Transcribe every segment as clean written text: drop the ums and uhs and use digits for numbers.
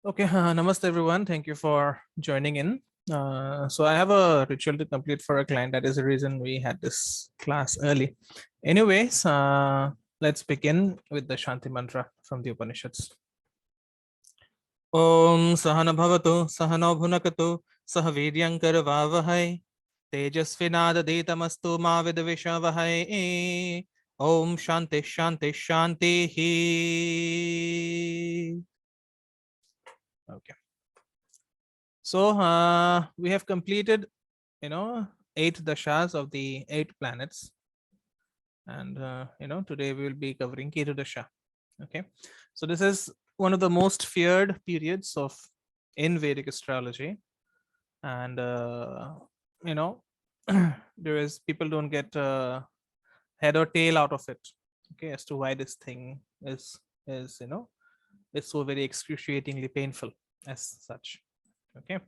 Okay, namaste everyone. Thank you for joining in. So I have a ritual to complete for a client. That is the reason we had this class early. Anyways, let's begin with the Shanti mantra from the Upanishads. Om Sahana Bhavatu Sahano Bhunakatu Sahavidyankar Vavahai Tejasvinadaditamastu Ma Vidvishavahai Om Shanti Shanti Shanti. Okay. So we have completed, 8 dashas of the 8 planets, and today we will be covering Ketu dasha. Okay, so this is one of the most feared periods of in Vedic astrology, and you know there is people don't get head or tail out of it. Okay, as to why this thing is is so very excruciatingly painful as such. Okay,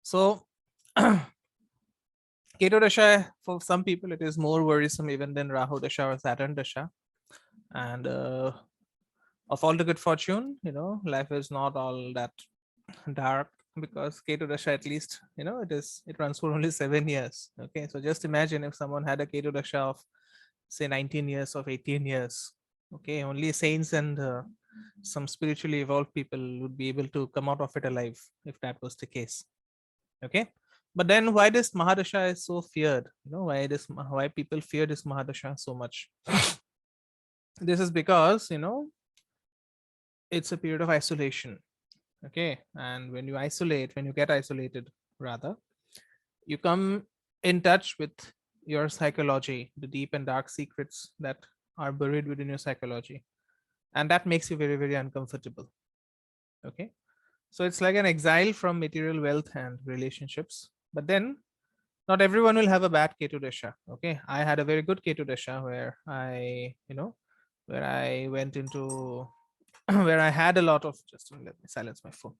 so Ketu Dasha, for some people, it is more worrisome even than Rahu Dasha or Saturn Dasha. And of all the good fortune, life is not all that dark, because Ketu Dasha, at least, it runs for only 7 years. Okay, so just imagine if someone had a Ketu Dasha of, say, 19 years, of 18 years. Okay, only saints and some spiritually evolved people would be able to come out of it alive if that was the case. Okay, but then why this Mahadasha is so feared? Why people fear this Mahadasha so much? This is because it's a period of isolation. Okay, and when you get isolated, rather, you come in touch with your psychology, the deep and dark secrets that are buried within your psychology, and that makes you very, very uncomfortable. Okay, so it's like an exile from material wealth and relationships. But then not everyone will have a bad Ketu Dasha. Okay, I had a very good Ketu Dasha where where I went into where I had a lot of, just let me silence my phone.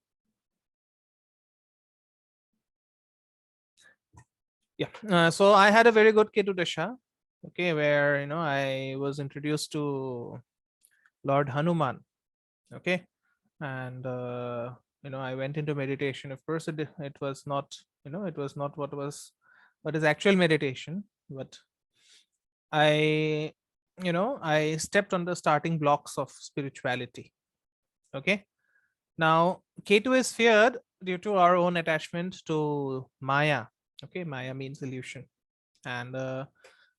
Yeah, so I had a very good Ketu Dasha. Okay, where I was introduced to Lord Hanuman. Okay, and I went into meditation. Of course, it was not it was not what is actual meditation, but I stepped on the starting blocks of spirituality. Okay, now Ketu is feared due to our own attachment to Maya. Okay, Maya means illusion. And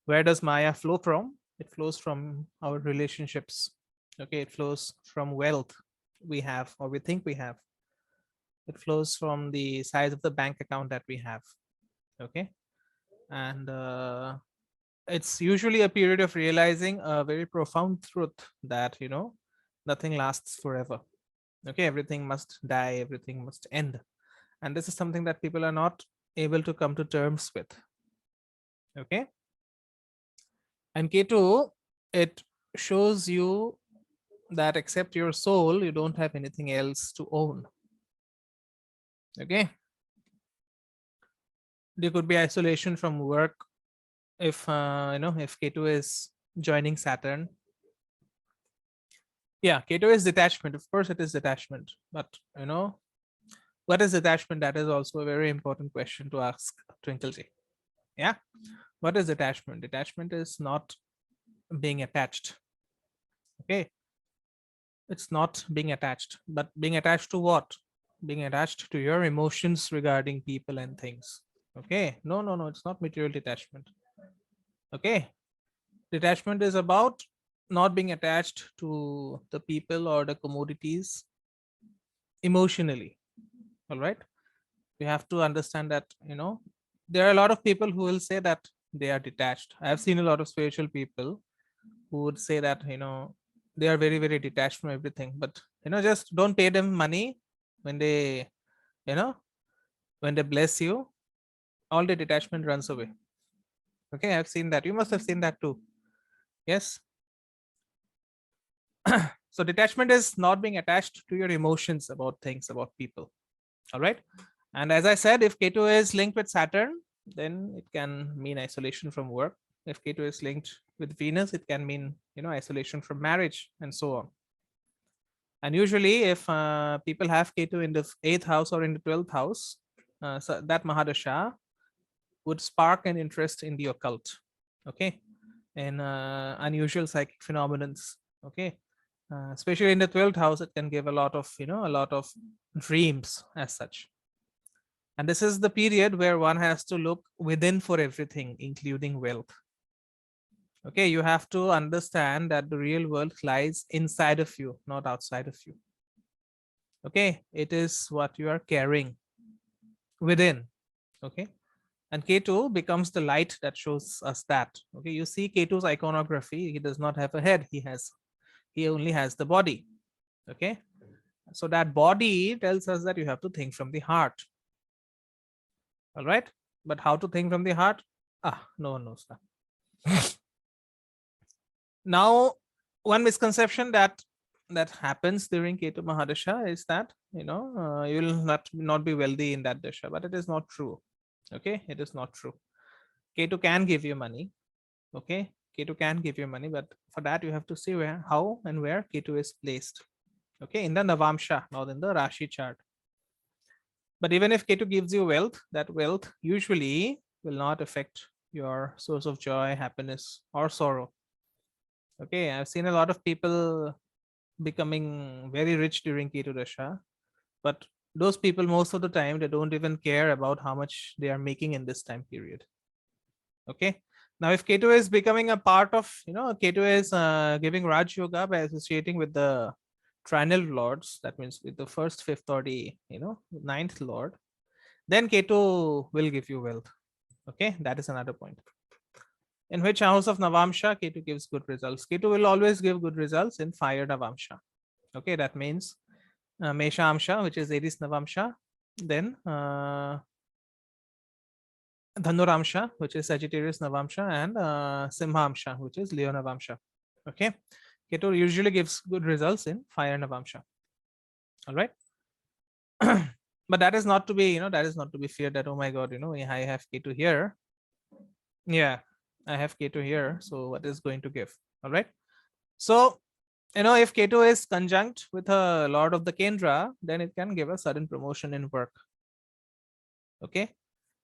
where does Maya flow from? It flows from our relationships. Okay, it flows from wealth we have, or we think we have. It flows from the size of the bank account that we have. Okay, and it's usually a period of realizing a very profound truth that nothing lasts forever. Okay, everything must die, everything must end, and this is something that people are not able to come to terms with. Okay, and Ketu, it shows you that except your soul, you don't have anything else to own. Okay, there could be isolation from work if if Ketu is joining Saturn. Yeah, Ketu is detachment. Of course, it is detachment, but what is detachment? That is also a very important question to ask Twinkleji. Yeah, what is detachment? Detachment is not being attached. Okay, it's not being attached, but being attached to what? Being attached to your emotions regarding people and things. Okay, no, it's not material detachment. Okay, detachment is about not being attached to the people or the commodities emotionally. All right, we have to understand that there are a lot of people who will say that they are detached. I have seen a lot of spiritual people who would say that they are very, very detached from everything, but just don't pay them money. When they you know when they bless you, all the detachment runs away. Okay, I've seen that. You must have seen that too. Yes. So detachment is not being attached to your emotions about things, about people. All right, and as I said, if Ketu is linked with Saturn, then it can mean isolation from work. If Ketu is linked with Venus, it can mean isolation from marriage, and so on. And usually, if people have Ketu in the 8th house or in the 12th house, so that Mahadasha would spark an interest in the occult, okay, in unusual psychic phenomena, okay. Especially in the 12th house, it can give a lot of, a lot of dreams as such. And this is the period where one has to look within for everything, including wealth. Okay, you have to understand that the real world lies inside of you, not outside of you. Okay, it is what you are carrying within. Okay, and Ketu becomes the light that shows us that. Okay, you see Ketu's iconography, he does not have a head, he only has the body. Okay, so that body tells us that you have to think from the heart. All right, but how to think from the heart? No one knows that. Now, one misconception that happens during Ketu Mahadasha is that you will not be wealthy in that dasha, but it is not true. Okay, it is not true. Ketu can give you money. Okay, Ketu can give you money, but for that you have to see how and where Ketu is placed. Okay, in the Navamsha, not in the Rashi chart. But even if Ketu gives you wealth, that wealth usually will not affect your source of joy, happiness, or sorrow. Okay, I've seen a lot of people becoming very rich during Ketu Dasha, but those people, most of the time, they don't even care about how much they are making in this time period. Okay, now if Ketu is becoming a part of, Ketu is giving Raj Yoga by associating with the trinal lords, that means with the first, fifth, or the ninth lord, then Ketu will give you wealth. Okay, that is another point. In which house of Navamsha Ketu gives good results? Ketu will always give good results in fire Navamsha. Okay, that means Mesha Amsha, which is Aries Navamsha, then Dhanuramsha, which is Sagittarius Navamsha, and Simha Amsha, which is Leo Navamsha. Okay, Ketu usually gives good results in fire Navamsha. All right. But that is not to be, that is not to be feared that, oh my God, I have Ketu here. Yeah, I have Ketu here. So what is going to give? All right. So, if Ketu is conjunct with a lord of the Kendra, then it can give a sudden promotion in work. Okay.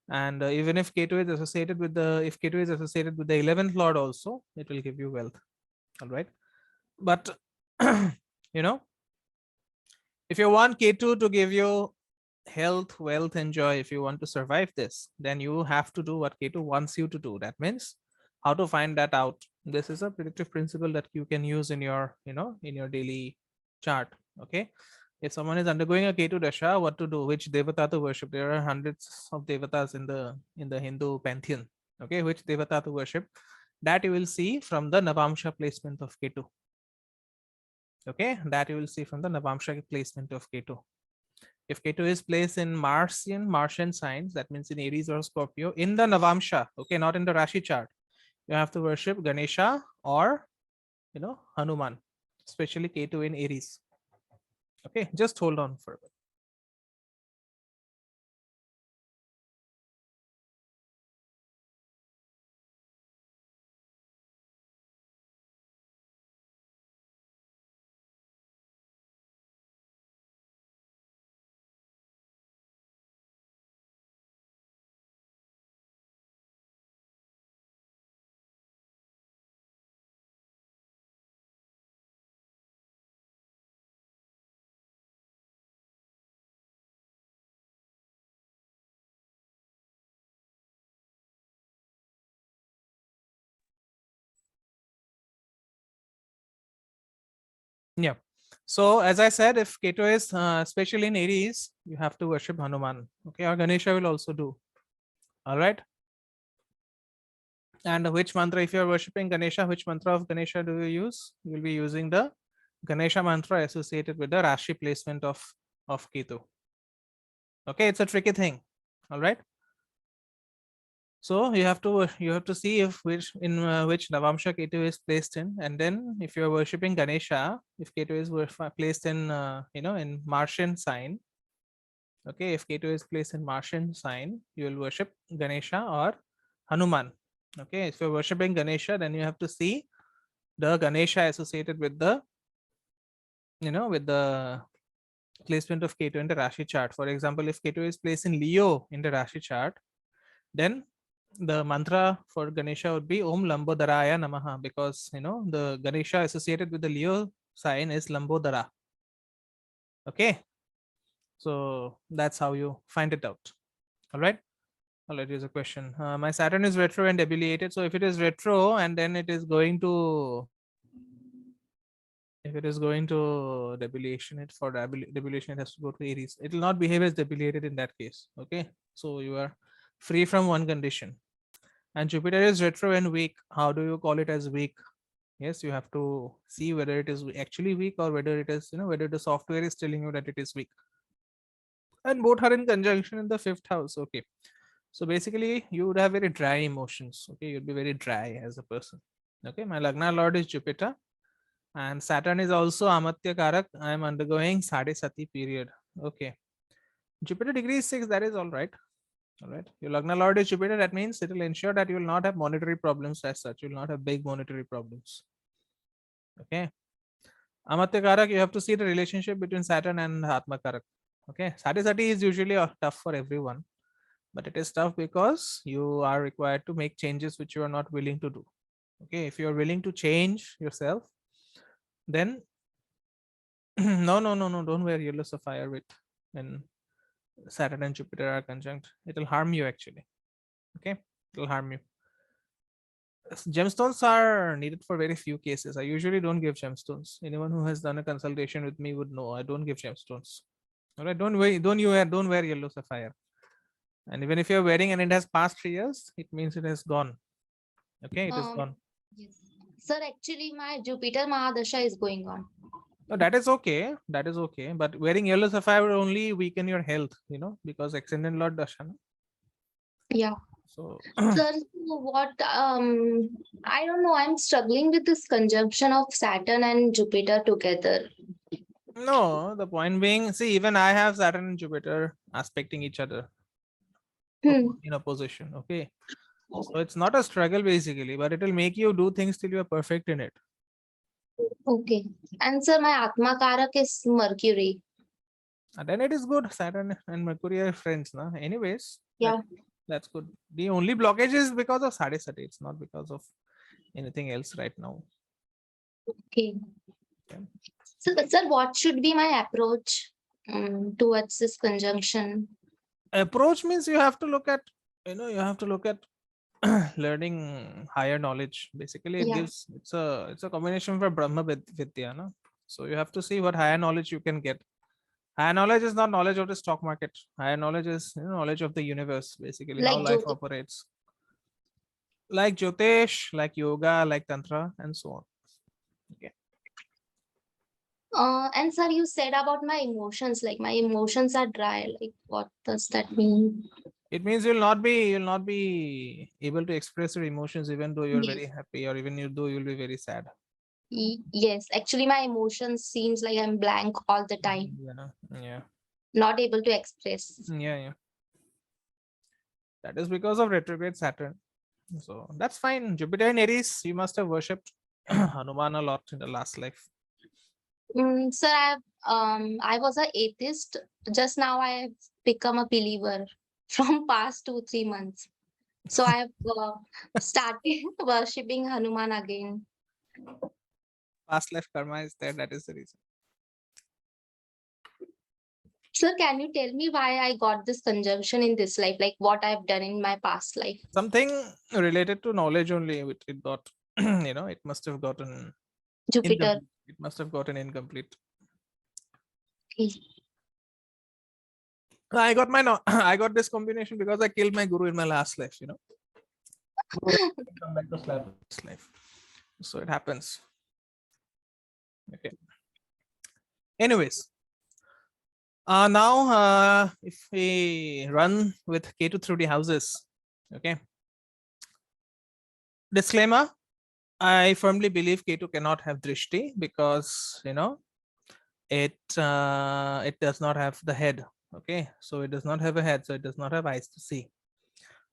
And even if Ketu is associated with if Ketu is associated with the 11th lord also, it will give you wealth. All right. But, if you want Ketu to give you health, wealth, and joy, if you want to survive this, then you have to do what Ketu wants you to do. That means how to find that out. This is a predictive principle that you can use in your, in your daily chart. Okay. If someone is undergoing a Ketu Dasha, what to do? Which Devata to worship? There are hundreds of Devatas in the Hindu pantheon. Okay, which Devata to worship? That you will see from the Navamsha placement of Ketu. Okay, that you will see from the Navamsha placement of Ketu. If Ketu is placed in Martian signs, that means in Aries or Scorpio, in the Navamsha, okay, not in the Rashi chart, you have to worship Ganesha or, Hanuman, especially Ketu in Aries. Okay, just hold on for a bit. Yeah. So as I said, if Ketu is especially in Aries, you have to worship Hanuman. Okay, or Ganesha will also do. All right. And which mantra, if you are worshipping Ganesha, which mantra of Ganesha do you use? You will be using the Ganesha mantra associated with the Rashi placement of Ketu. Okay, it's a tricky thing. All right. So you have to see if which Navamsha Ketu is placed in, and then if you are worshipping Ganesha, if Ketu is placed in in Martian sign. Okay, if Ketu is placed in Martian sign, you will worship Ganesha or Hanuman. Okay, if you're worshipping Ganesha, then you have to see the Ganesha associated with the with the placement of Ketu in the Rashi chart. For example, if Ketu is placed in Leo in the Rashi chart, then the mantra for Ganesha would be Om Lambodharaya Namaha, because the Ganesha associated with the Leo sign is Lambodhara. Okay, so that's how you find it out. All right. Here's a question. My Saturn is retro and debilitated. So if it is retro and then it is going to, if it is going to debilation, it for debilation it has to go to Aries. It will not behave as debilitated in that case. Okay, so you are free from one condition. And Jupiter is retro and weak. How do you call it as weak? Yes, you have to see whether it is actually weak or whether it is, whether the software is telling you that it is weak. And both are in conjunction in the 5th house. Okay, so basically you would have very dry emotions. Okay, you'd be very dry as a person. Okay, my Lagna Lord is Jupiter and Saturn is also Amatya Karak. I am undergoing Sade Sati period. Okay, Jupiter degree 6, that is all right. All right, your Lagna Lord is Jupiter. That means it will ensure that you will not have monetary problems as such. You will not have big monetary problems. Okay, Amatya Karak, you have to see the relationship between Saturn and Atma Karak. Okay, Sade Sati is usually tough for everyone, but it is tough because you are required to make changes which you are not willing to do. Okay, if you are willing to change yourself, then no, don't wear yellow sapphire with when Saturn and Jupiter are conjunct. It will harm you actually. Okay, it will harm you. Gemstones are needed for very few cases. I usually don't give gemstones. Anyone who has done a consultation with me would know I don't give gemstones. All right, don't wear yellow sapphire. And even if you're wearing and it has passed 3 years, it means it has gone. Okay, it is Um, gone. yes. Sir, actually, my Jupiter Mahadasha is going on. No, that is okay. That is okay. But wearing yellow sapphire will only weaken your health, because ascendant Lord Dasha. No? Yeah. So Sir, so what I don't know, I'm struggling with this conjunction of Saturn and Jupiter together. no, the point being, see, even I have Saturn and Jupiter aspecting each other Hmm. in opposition. Okay. So it's not a struggle basically, but it will make you do things till you are perfect in it. Okay. And sir, my Atma Karak is Mercury. And then it is good. Saturn and Mercury are friends, na? Anyways, Yeah. that's good. The only blockage is because of Sade Sati. It's not because of anything else right now. Okay. Okay. So, sir, what should be my approach towards this conjunction? Approach means you have to look at, you have to look at learning higher knowledge. Basically, Yeah. it's a combination for Brahma Vidya, no? So you have to see what higher knowledge you can get. Higher knowledge is not knowledge of the stock market. Higher knowledge is knowledge of the universe, basically how Like life Jyoti. operates. Like jyotish, like yoga, like tantra, and so on. Okay. And sir, you said about my emotions, like my emotions are dry. Like, what does that mean? It means you'll not be able to express your emotions even though you're very Yes. happy, or even though you'll be very sad. Yes. Actually, my emotions seems like I'm blank all the time, Yeah, yeah, not able to express. yeah. That is because of retrograde Saturn. So that's fine. Jupiter in Aries, you must have worshipped Hanuman a lot in the last life. Sir, I was a atheist. Just now, I have become a believer from past 2 3 months. So I have started worshipping Hanuman again. Past life karma is there. That is the reason. Sir, can you tell me why I got this conjunction in this life? Like what I've done in my past life? Something related to knowledge only. It got, it must have gotten Jupiter. incomplete. It must have gotten incomplete. Okay. I got my no. I got this combination because I killed my guru in my last life. Guru didn't come back to slap in this life. So it happens. Okay. Anyways, now if we run with K2 through the houses, okay. Disclaimer: I firmly believe K2 cannot have drishti because it does not have the head. Okay, so it does not have a head, so it does not have eyes to see.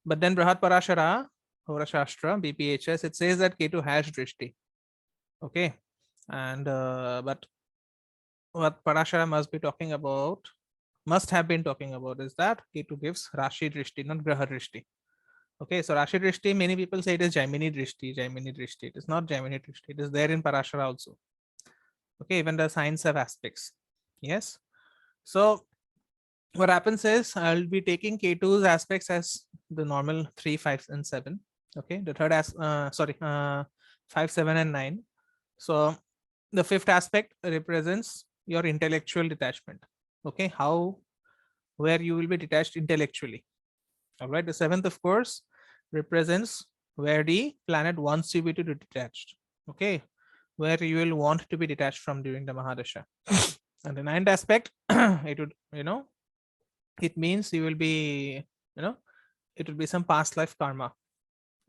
But then Brahat Parashara, Horashastra, BPHS, it says that K2 has drishti. Okay, and but what Parashara must be talking about, must have been talking about, is that Ketu gives Rashi Drishti, not Graha Drishti. Okay, so Rashi Drishti, many people say it is Jaimini Drishti, Jaimini Drishti. It is not Jaimini Drishti. It is there in Parashara also. Okay, even the signs have aspects. Yes. So what happens is I'll be taking K2's aspects as the normal 3, 5, and 7. Okay, the third 5, 7, and 9. So the fifth aspect represents your intellectual detachment. Okay, where you will be detached intellectually. All right, the seventh, of course, represents where the planet wants you to be detached. Okay, where you will want to be detached from during the Mahadasha. And the ninth aspect, it would, it means you will be, it will be some past life karma.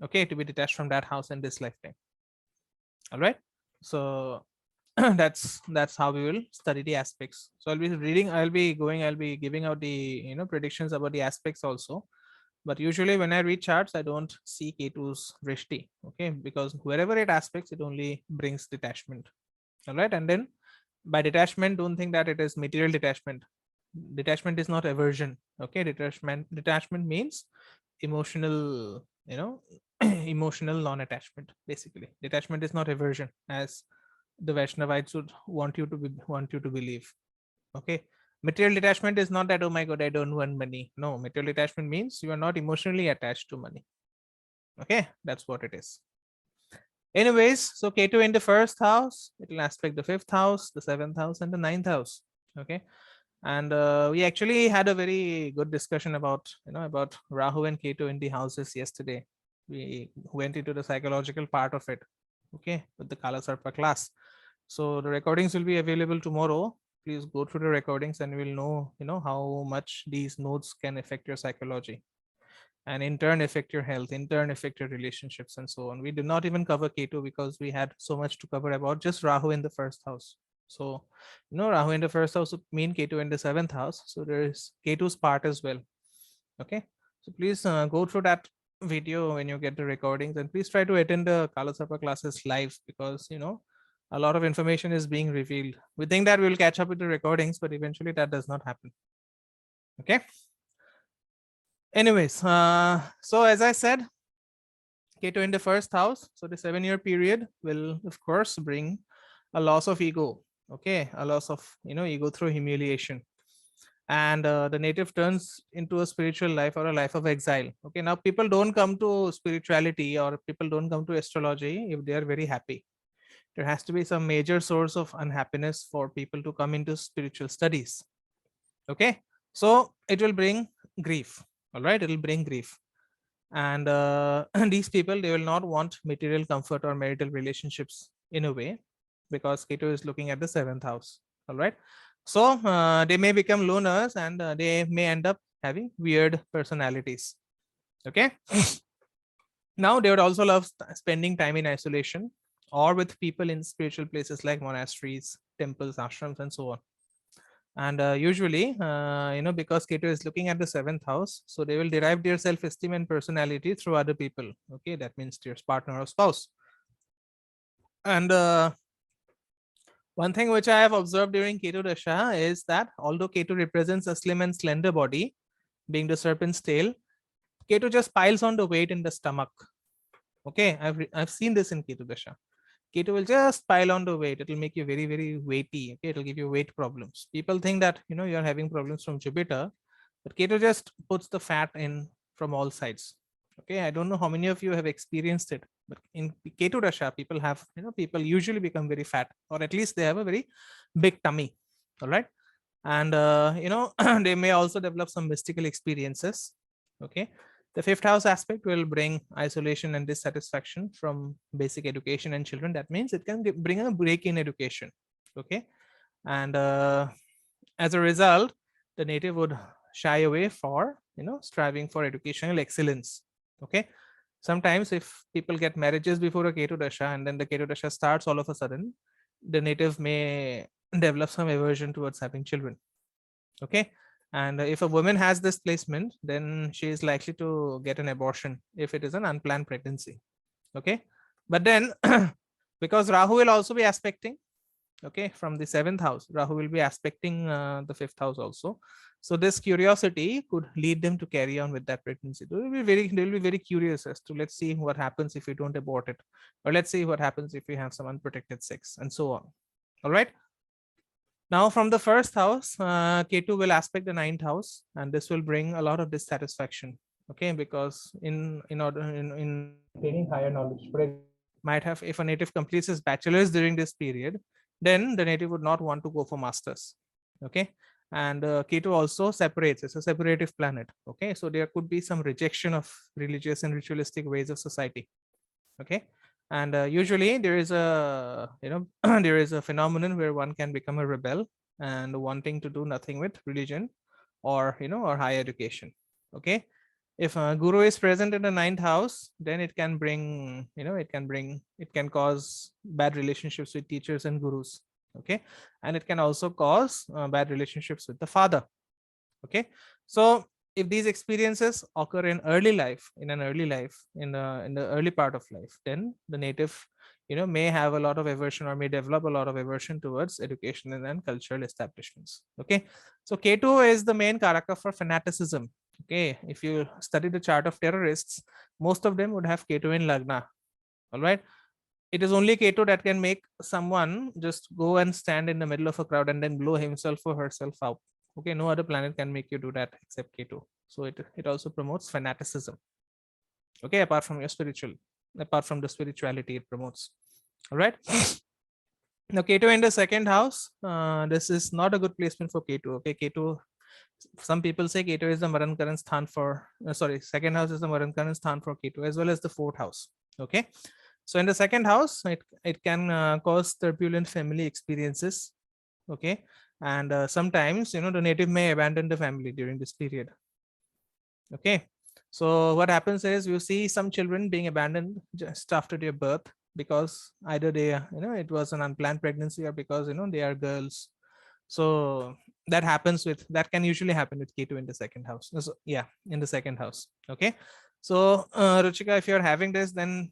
Okay, to be detached from that house in this lifetime. All right. So that's how we will study the aspects. So I'll be giving out the predictions about the aspects also. But usually when I read charts, I don't see K2's Rishti. Okay, because wherever it aspects, it only brings detachment. All right. And then by detachment, don't think that it is material detachment. Detachment is not aversion. Okay, detachment means emotional, emotional non-attachment. Basically, detachment is not aversion, as the Vaishnavites would want you to believe. Okay, material detachment is not that, oh my god, I don't want money. No, material detachment means you are not emotionally attached to money. Okay, that's what it is. Anyways, so Ketu in the first house, it will aspect the fifth house, the seventh house, and the ninth house. Okay, and we actually had a very good discussion about about Rahu and Ketu in the houses yesterday. We went into the psychological part of it. Okay, with the Kala Sarpa class. So the recordings will be available tomorrow. Please go through the recordings and we'll know how much these nodes can affect your psychology, and in turn affect your health, in turn affect your relationships, and so on. We did not even cover Ketu because we had so much to cover about just Rahu in the first house. So Rahu in the first house would mean Ketu in the seventh house. So there is Ketu's part as well. Okay, so please go through that video when you get the recordings, and please try to attend the Kalasapa classes live, because a lot of information is being revealed. We think that we'll catch up with the recordings, but eventually that does not happen. Okay. Anyways, so as I said, Ketu in the first house, so the 7-year period will of course bring a loss of ego. Okay, a loss of ego through humiliation, and the native turns into a spiritual life or a life of exile. Okay, now people don't come to spirituality or people don't come to astrology if they are very happy. There has to be some major source of unhappiness for people to come into spiritual studies. Okay, so it will bring grief. All right, it will bring grief, and these people, they will not want material comfort or marital relationships in a way, because Ketu is looking at the seventh house. All right, so they may become loners, and they may end up having weird personalities. Okay, now they would also love spending time in isolation or with people in spiritual places like monasteries, temples, ashrams, and so on. And usually because Ketu is looking at the seventh house, so they will derive their self-esteem and personality through other people. Okay, that means their partner or spouse. And one thing which I have observed during Ketu Dasha is that although Ketu represents a slim and slender body, being the serpent's tail, Ketu just piles on the weight in the stomach. Okay, I've seen this in Ketu Dasha. Ketu will just pile on the weight. It will make you very, very weighty. Okay, it will give you weight problems. People think that you're having problems from Jupiter, but Ketu just puts the fat in from all sides. Okay, I don't know how many of you have experienced it, but in Ketu Dasha, people usually become very fat, or at least they have a very big tummy. All right, and they may also develop some mystical experiences. Okay, the fifth house aspect will bring isolation and dissatisfaction from basic education and children. That means it can bring a break in education. Okay, and as a result, the native would shy away for striving for educational excellence. Okay, sometimes if people get marriages before a Ketu Dasha and then the Ketu Dasha starts all of a sudden, the native may develop some aversion towards having children. Okay, and if a woman has this placement, then she is likely to get an abortion if it is an unplanned pregnancy. Okay, but then because Rahu will also be aspecting, Okay, from the 7th house, Rahu will be aspecting the 5th house also. So this curiosity could lead them to carry on with that pregnancy. They'll be very curious as to, let's see what happens if we don't abort it, or let's see what happens if we have some unprotected sex, and so on. All right. Now from the 1st house, Ketu will aspect the 9th house, and this will bring a lot of dissatisfaction. Okay, because in order in gaining higher knowledge, for example, might have, if a native completes his bachelor's during this period, then the native would not want to go for masters. Okay, and Ketu also separates. It's a separative planet. Okay, so there could be some rejection of religious and ritualistic ways of society. Okay, and usually there is a there is a phenomenon where one can become a rebel and wanting to do nothing with religion or or higher education. Okay, if a guru is present in the 9th house, then it can bring it can cause bad relationships with teachers and gurus. Okay, and it can also cause bad relationships with the father. Okay, so if these experiences occur in early life, in the early part of life, then the native may have a lot of aversion, or may develop a lot of aversion towards education and cultural establishments. Okay, so Ketu is the main character for fanaticism. Okay, if you study the chart of terrorists, most of them would have Ketu in Lagna. All right, it is only Ketu that can make someone just go and stand in the middle of a crowd and then blow himself or herself out. Okay, no other planet can make you do that except Ketu. So it also promotes fanaticism. Okay, apart from the spirituality it promotes. All right. Now Ketu in the 2nd house, this is not a good placement for Ketu. Okay, Ketu, some people say Ketu is the Maran Karan Sthan for, sorry, 2nd house is the Maran Karan Sthan for Ketu, as well as the 4th house. Okay, so in the 2nd house, it can cause turbulent family experiences. Okay, and sometimes the native may abandon the family during this period. Okay, so what happens is you see some children being abandoned just after their birth, because either they it was an unplanned pregnancy, or because they are girls. So that can usually happen with Ketu in the 2nd house. So, yeah, in the 2nd house. Okay, so Ruchika, if you're having this, then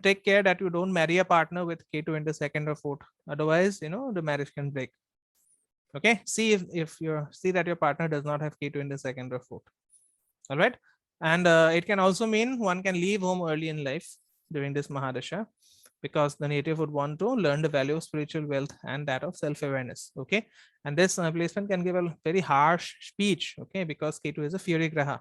take care that you don't marry a partner with Ketu in the 2nd or 4th. Otherwise the marriage can break. Okay, see if you see that your partner does not have Ketu in the 2nd or 4th. All right, and it can also mean one can leave home early in life during this Mahadasha, because the native would want to learn the value of spiritual wealth and that of self-awareness. Okay, and this placement can give a very harsh speech. Okay, because Ketu is a fury graha,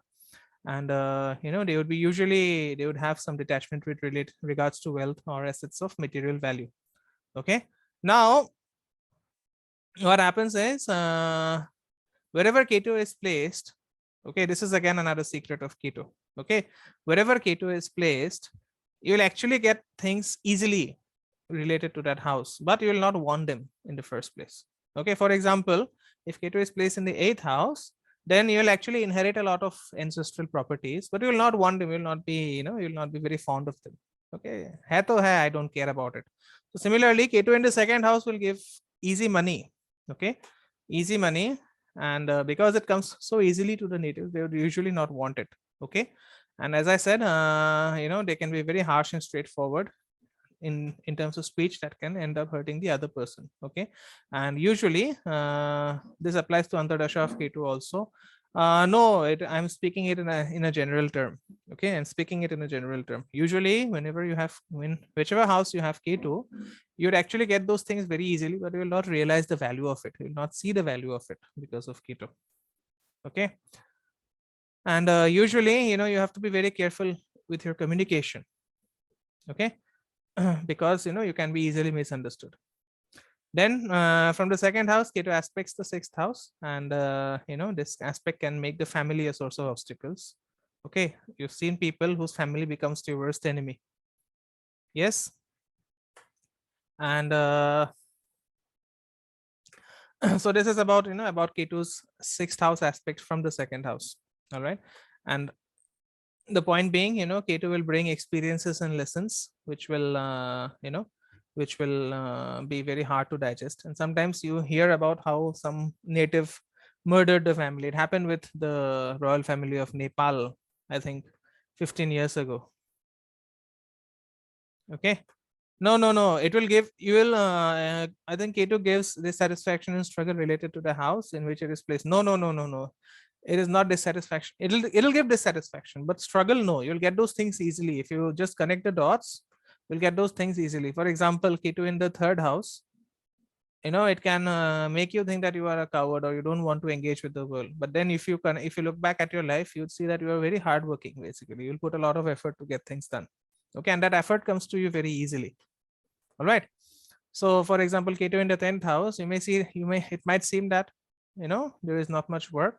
and they would have some detachment with regards to wealth or assets of material value. Okay, now what happens is wherever Ketu is placed, okay, this is again another secret of Ketu. Okay, wherever Ketu is placed, you will actually get things easily related to that house, but you will not want them in the first place. Okay, for example, if Ketu is placed in the 8th house, then you will actually inherit a lot of ancestral properties, but you will not want them. You will not be, you will not be very fond of them. Okay, hai to hai, I don't care about it. So similarly, Ketu in the 2nd house will give easy money. Okay, easy money, and because it comes so easily to the natives, they would usually not want it. Okay, and as I said, they can be very harsh and straightforward in terms of speech, that can end up hurting the other person. Okay, and usually this applies to Antardasha of Ketu also. No, I'm speaking it in a general term. Okay, and speaking it in a general term. Usually, whichever house you have Ketu, you'd actually get those things very easily, but you will not realize the value of it. You will not see the value of it because of Ketu. Okay, and usually, you have to be very careful with your communication. Okay, because you can be easily misunderstood. Then from the 2nd house, Ketu aspects the 6th house, and this aspect can make the family a source of obstacles. Okay, you've seen people whose family becomes your worst enemy. Yes, and so this is about about Ketu's 6th house aspect from the 2nd house. All right, and the point being, Ketu will bring experiences and lessons which will be very hard to digest. And sometimes you hear about how some native murdered the family. It happened with the royal family of Nepal, I think 15 years ago. Okay, No. It will give you will. I think Ketu gives dissatisfaction and struggle related to the house in which it is placed. No. It is not dissatisfaction. It'll give dissatisfaction, but struggle, no. You'll get those things easily if you just connect the dots. You'll get those things easily. For example, Ketu in the third house, it can make you think that you are a coward or you don't want to engage with the world. But then if you look back at your life, you'd see that you are very hardworking. Basically, you'll put a lot of effort to get things done. Okay, and that effort comes to you very easily. All right. So for example, Ketu in the 10th house, it might seem that there is not much work,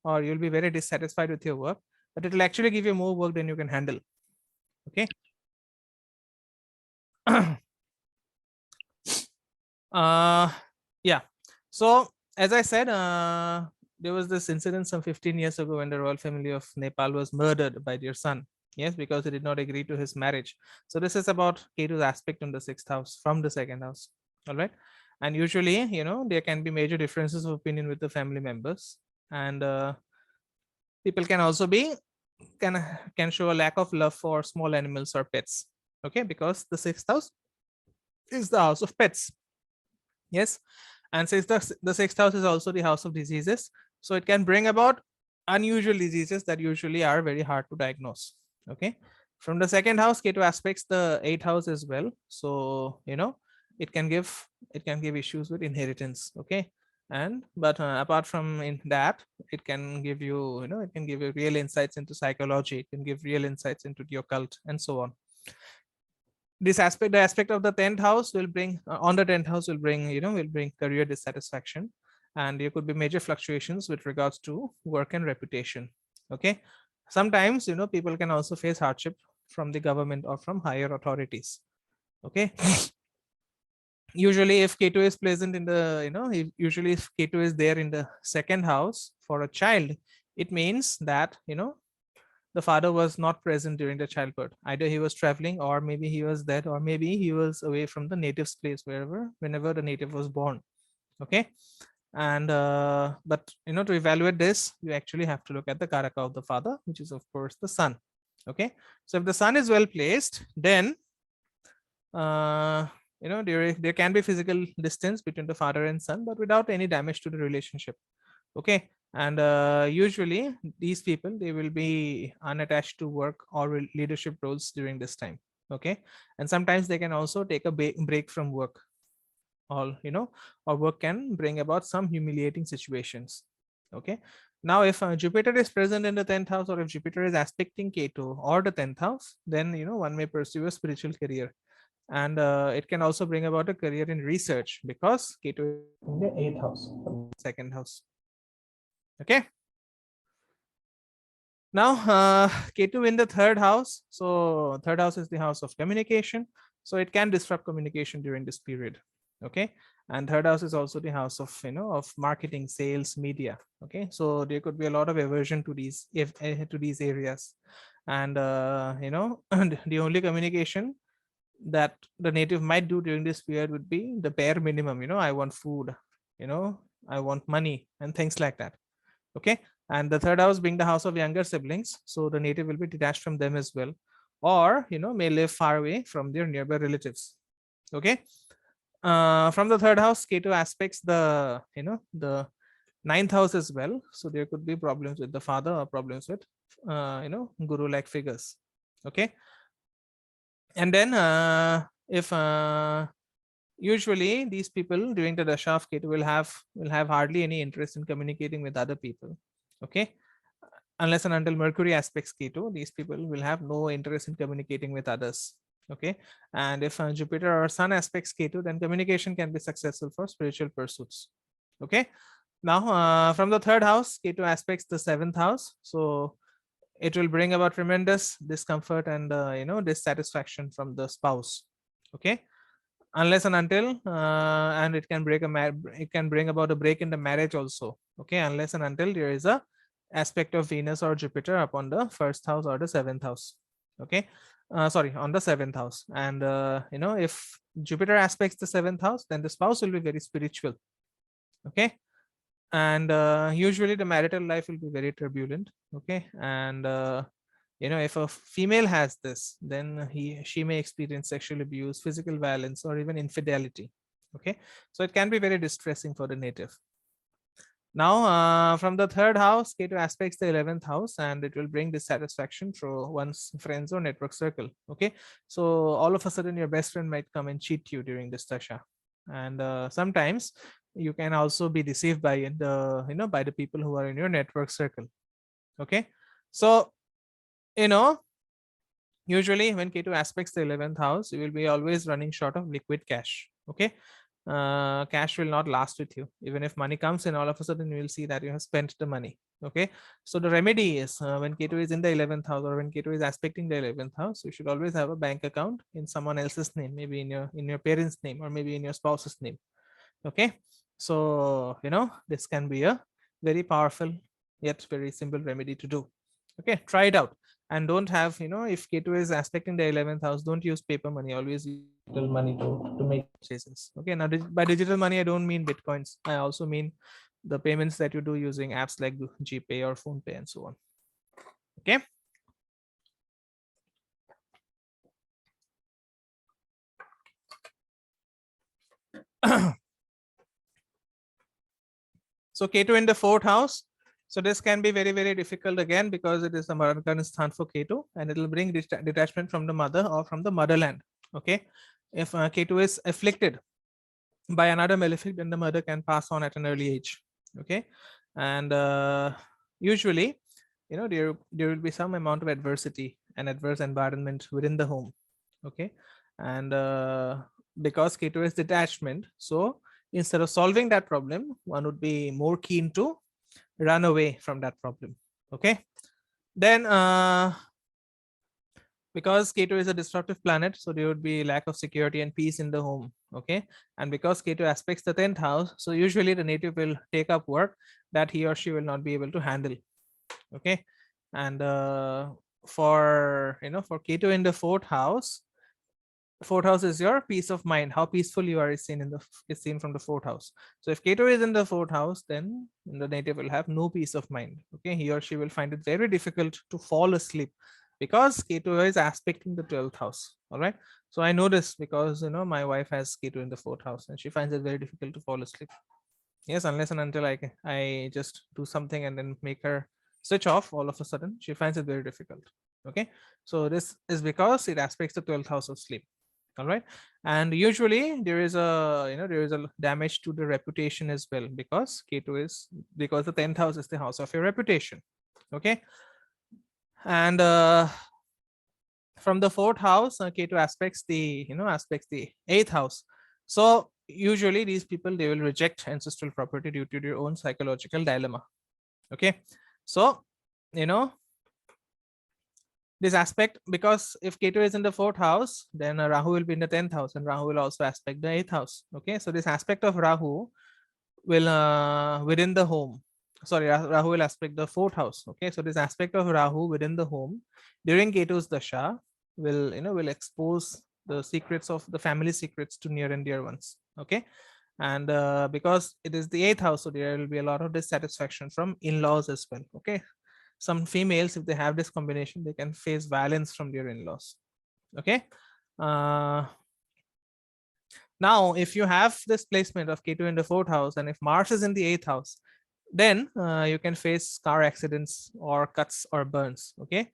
or you'll be very dissatisfied with your work, but it will actually give you more work than you can handle. Okay. Yeah. So as I said, there was this incident some 15 years ago when the royal family of Nepal was murdered by their son. Yes, because he did not agree to his marriage. So this is about Ketu's aspect in the 6th house from the 2nd house. All right. And usually, there can be major differences of opinion with the family members, and people can also be can show a lack of love for small animals or pets. Okay, because the 6th house is the house of pets. Yes, and since the 6th house is also the house of diseases, so it can bring about unusual diseases that usually are very hard to diagnose. Okay, from the 2nd house, Ketu aspects the 8th house as well, so it can give issues with inheritance. Okay, and but apart from that, it can give you it can give you real insights into psychology, it can give real insights into the occult, and so on. The aspect of the 10th house will bring on the 10th house will bring career dissatisfaction, and there could be major fluctuations with regards to work and reputation. Okay, sometimes people can also face hardship from the government or from higher authorities. Okay, usually if Ketu is present in the usually if Ketu is there in the 2nd house for a child, it means that the father was not present during the childbirth. Either he was traveling, or maybe he was dead, or maybe he was away from the native's place, whenever the native was born. Okay, and but to evaluate this, you actually have to look at the karaka of the father, which is of course the sun. Okay, so if the sun is well placed, then there can be physical distance between the father and son, but without any damage to the relationship. Okay, and usually these people, they will be unattached to work or leadership roles during this time. Okay, and sometimes they can also take a break from work, or work can bring about some humiliating situations. Okay, now if Jupiter is present in the 10th house, or if Jupiter is aspecting Ketu or the 10th house, then one may pursue a spiritual career, and it can also bring about a career in research, because Ketu is in the 8th house, 2nd house. Okay, now Ketu in the 3rd house, so 3rd house is the house of communication, so it can disrupt communication during this period. Okay, and 3rd house is also the house of of marketing, sales, media. Okay, so there could be a lot of aversion to these areas, and the only communication that the native might do during this period would be the bare minimum. I want food, I want money, and things like that. Okay, and the 3rd house being the house of younger siblings, so the native will be detached from them as well, or may live far away from their nearby relatives. Okay, from the 3rd house, Ketu aspects the 9th house as well, so there could be problems with the father, or problems with guru like figures. Okay, and then if usually these people during the dasha of Ketu will have hardly any interest in communicating with other people. Okay, unless and until Mercury aspects Ketu, these people will have no interest in communicating with others. Okay, and if Jupiter or Sun aspects Ketu, then communication can be successful for spiritual pursuits. Okay, now from the 3rd house, Ketu aspects the 7th house, so it will bring about tremendous discomfort and dissatisfaction from the spouse. Okay, unless and until and it can bring about a break in the marriage also. Okay, unless and until there is a aspect of Venus or Jupiter upon the 1st house or the 7th house. Okay, sorry, on the 7th house, and if Jupiter aspects the 7th house, then the spouse will be very spiritual. Okay, and usually the marital life will be very turbulent. Okay, and If a female has this, then she may experience sexual abuse, physical violence, or even infidelity. Okay, so it can be very distressing for the native. Now, from the third house, Ketu aspects the 11th house, and it will bring dissatisfaction through one's friends or network circle. Okay, so all of a sudden, your best friend might come and cheat you during this dasha, and sometimes you can also be deceived by the people who are in your network circle. Okay, so usually when Ketu aspects the 11th house, you will be always running short of liquid cash. Okay, cash will not last with you. Even if money comes in, all of a sudden you will see that you have spent the money. Okay, so the remedy is when Ketu is in the 11th house, or when Ketu is aspecting the 11th house, you should always have a bank account in someone else's name, maybe in your parents' name, or maybe in your spouse's name. Okay, so this can be a very powerful yet very simple remedy to do. Okay, try it out. And don't have, if Ketu is aspecting the 11th house, don't use paper money. Always use digital money to make purchases. Okay, now by digital money, I don't mean bitcoins. I also mean the payments that you do using apps like GPay or PhonePe and so on. Okay. So Ketu in the fourth house. So this can be very, very difficult again, because it is the Maradhan for Ketu, and it will bring detachment from the mother or from the motherland. Okay, if Ketu is afflicted by another malefic, then the mother can pass on at an early age. Okay, and usually, there will be some amount of adversity and adverse environment within the home. Okay, and because Ketu is detachment, so instead of solving that problem, one would be more keen to run away from that problem. Okay, then because Ketu is a disruptive planet, so there would be lack of security and peace in the home. Okay, and because Ketu aspects the 10th house, so usually the native will take up work that he or she will not be able to handle. Okay, and for Ketu in the fourth house is your peace of mind. How peaceful you are is seen from the fourth house. So if Ketu is in the fourth house, then the native will have no peace of mind. Okay, he or she will find it very difficult to fall asleep, because Ketu is aspecting the 12th house. All right, so I know this because my wife has Ketu in the fourth house, and she finds it very difficult to fall asleep. Yes, unless and until I just do something and then make her switch off, all of a sudden she finds it very difficult. Okay, so this is because it aspects the 12th house of sleep. All right, and usually there is a damage to the reputation as well, because the 10th house is the house of your reputation. Okay, and from the fourth house, Ketu aspects the 8th house. So usually these people, they will reject ancestral property due to their own psychological dilemma. Okay, so this aspect, because if Ketu is in the fourth house, then Rahu will be in the 10th house, and Rahu will also aspect the 8th house. Okay, so this aspect of Rahu will within the home. Sorry, Rahu will aspect the fourth house. Okay, so this aspect of Rahu within the home during Ketu's dasha will expose the secrets of the family secrets to near and dear ones. Okay, and because it is the 8th house, so there will be a lot of dissatisfaction from in-laws as well. Okay, some females, if they have this combination, they can face violence from their in-laws. Okay, now if you have this placement of Ketu in the fourth house, and if Mars is in the 8th house, then you can face car accidents or cuts or burns. Okay,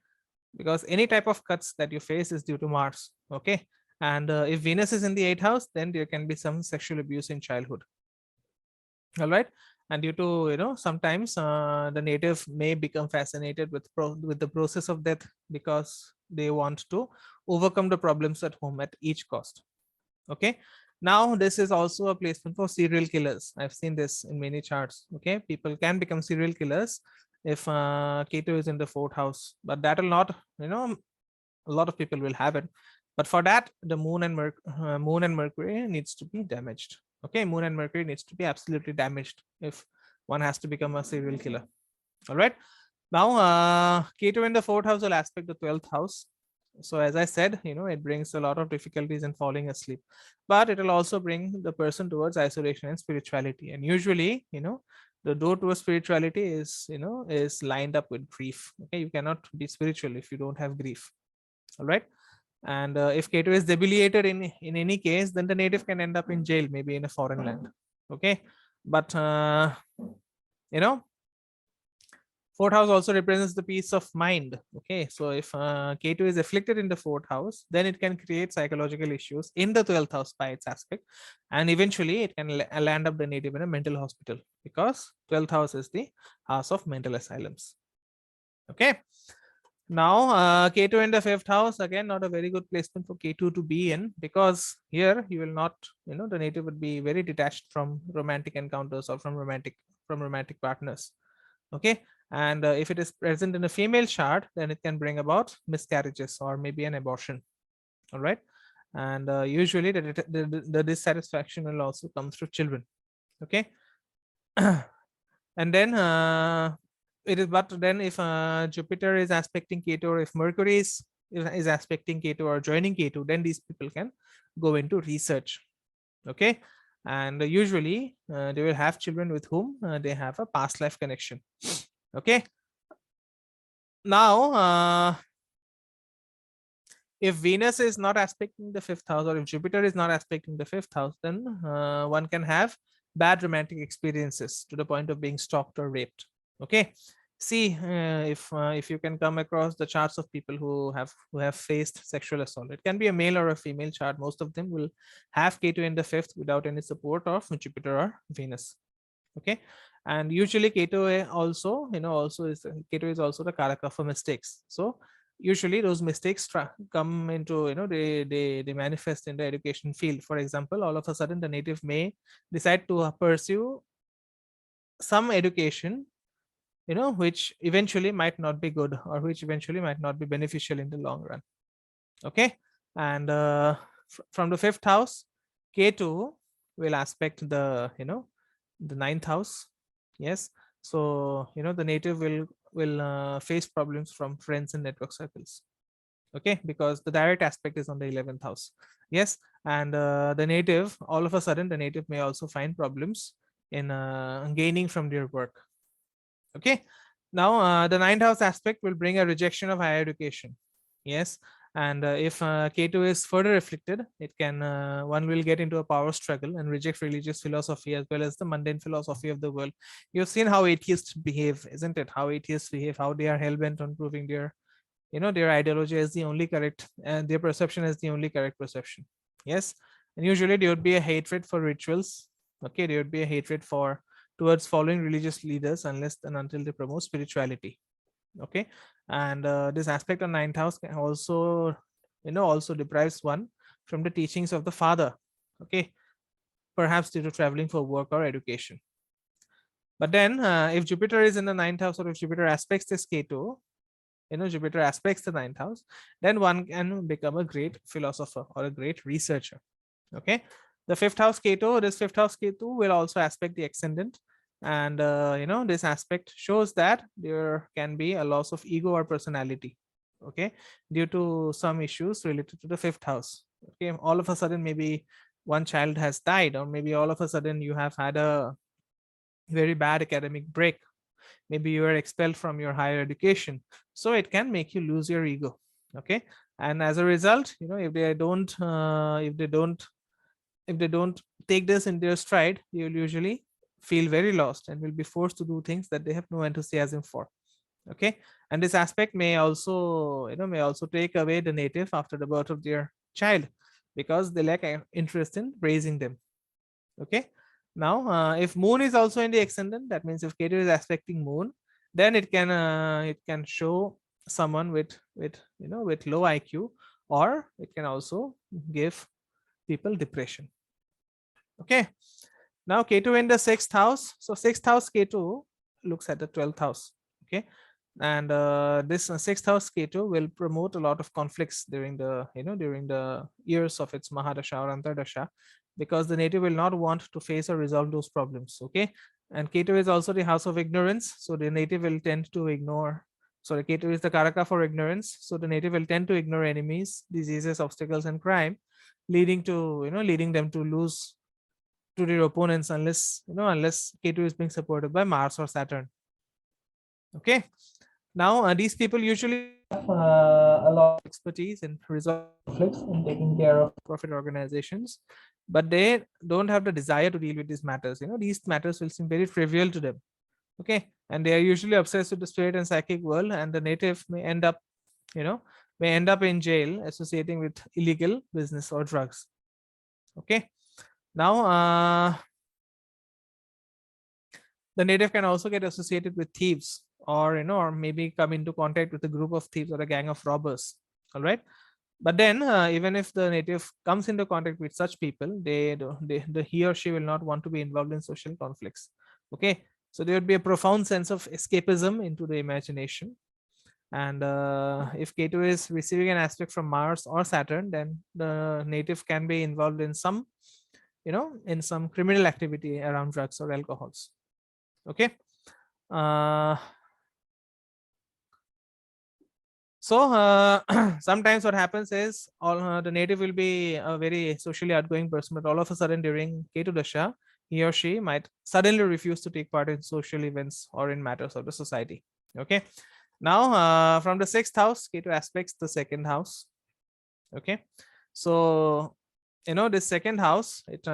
because any type of cuts that you face is due to Mars. Okay, and if Venus is in the 8th house, then there can be some sexual abuse in childhood. All right, and due to sometimes the native may become fascinated with the process of death, because they want to overcome the problems at home at each cost. Okay, now this is also a placement for serial killers. I've seen this in many charts. Okay, people can become serial killers if Ketu is in the fourth house, but that will not, a lot of people will have it, but for that the moon and Mercury needs to be damaged. Okay, moon and Mercury needs to be absolutely damaged if one has to become a serial killer. All right, now Ketu in the fourth house will aspect the 12th house, So as I said, it brings a lot of difficulties in falling asleep, but it will also bring the person towards isolation and spirituality. And usually, the door towards spirituality is lined up with grief. Okay, you cannot be spiritual if you don't have grief. All right. And if Ketu is debilitated in any case, then the native can end up in jail, maybe in a foreign land. Okay, but you know fourth house also represents the peace of mind. Okay, so if Ketu is afflicted in the fourth house, then it can create psychological issues in the 12th house by its aspect, and eventually it can land up the native in a mental hospital, because 12th house is the house of mental asylums. Okay, now Ketu in the fifth house, again not a very good placement for Ketu to be in, because here you will not, the native would be very detached from romantic encounters or from romantic partners. Okay, and if it is present in a female chart, then it can bring about miscarriages or maybe an abortion. All right, and usually the dissatisfaction will also come through children. Okay, and then it is, but then if Jupiter is aspecting Ketu, or if Mercury is aspecting Ketu or joining Ketu, then these people can go into research. Okay, and usually they will have children with whom they have a past life connection. Okay, now if Venus is not aspecting the fifth house, or if Jupiter is not aspecting the fifth house, then one can have bad romantic experiences to the point of being stalked or raped. Okay, see if you can come across the charts of people who have faced sexual assault. It can be a male or a female chart. Most of them will have Ketu in the fifth without any support of Jupiter or Venus. Okay, and usually Ketu also, Ketu is also the karaka for mistakes. So usually those mistakes come into, they manifest in the education field. For example, all of a sudden the native may decide to pursue some education, which eventually might not be good, or which eventually might not be beneficial in the long run. Okay, and from the fifth house, Ketu will aspect the ninth house. Yes, so the native will face problems from friends and network circles. Okay, because the direct aspect is on the 11th house. Yes, and the native, all of a sudden the native may also find problems in gaining from their work. Okay, now the ninth house aspect will bring a rejection of higher education. Yes, and if Ketu is further afflicted, it can one will get into a power struggle and reject religious philosophy as well as the mundane philosophy of the world. You've seen how atheists behave, isn't it? How atheists behave, how they are hell-bent on proving their ideology is the only correct, and their perception is the only correct perception. Yes, and usually there would be a hatred for rituals. Okay, there would be a hatred towards following religious leaders unless and until they promote spirituality. Okay, and this aspect of ninth house can also deprives one from the teachings of the father. Okay, perhaps due to traveling for work or education. But then if Jupiter is in the ninth house, or if Jupiter aspects this Ketu, Jupiter aspects the ninth house, then one can become a great philosopher or a great researcher. Okay, the fifth house Ketu, this fifth house Ketu will also aspect the ascendant, and this aspect shows that there can be a loss of ego or personality. Okay, due to some issues related to the fifth house. Okay, all of a sudden maybe one child has died, or maybe all of a sudden you have had a very bad academic break, maybe you are expelled from your higher education, so it can make you lose your ego. Okay, and as a result, if they don't take this in their stride, they will usually feel very lost and will be forced to do things that they have no enthusiasm for. Okay, and this aspect may also take away the native after the birth of their child, because they lack interest in raising them. Okay, now if moon is also in the ascendant, that means if Ketu is aspecting moon, then it can show someone with low IQ, or it can also give people depression. Okay, now Ketu in the sixth house. So sixth house Ketu looks at the 12th house. Okay, and this sixth house Ketu will promote a lot of conflicts during the years of its Mahadasha or Antardasha, because the native will not want to face or resolve those problems. Okay, and Ketu is also the house of ignorance, so the native will tend to ignore sorry, Ketu is the Karaka for ignorance. So the native will tend to ignore enemies, diseases, obstacles, and crime, leading to, leading them to lose to their opponents unless, unless Ketu is being supported by Mars or Saturn. Okay. Now, these people usually have a lot of expertise in resolving conflicts and taking care of profit organizations, but they don't have the desire to deal with these matters. These matters will seem very trivial to them. Okay, and they are usually obsessed with the spirit and psychic world, and the native may end up, in jail associating with illegal business or drugs. Okay, now the native can also get associated with thieves, or or maybe come into contact with a group of thieves or a gang of robbers. All right, but then even if the native comes into contact with such people, he or she will not want to be involved in social conflicts. Okay, so there would be a profound sense of escapism into the imagination. And if Ketu is receiving an aspect from Mars or Saturn, then the native can be involved in some, in some criminal activity around drugs or alcohols. Okay. So sometimes what happens is the native will be a very socially outgoing person, but all of a sudden during Ketu Dasha, he or she might suddenly refuse to take part in social events or in matters of the society. Okay. Now, from the sixth house, Ketu aspects the second house. Okay. So, this second house, it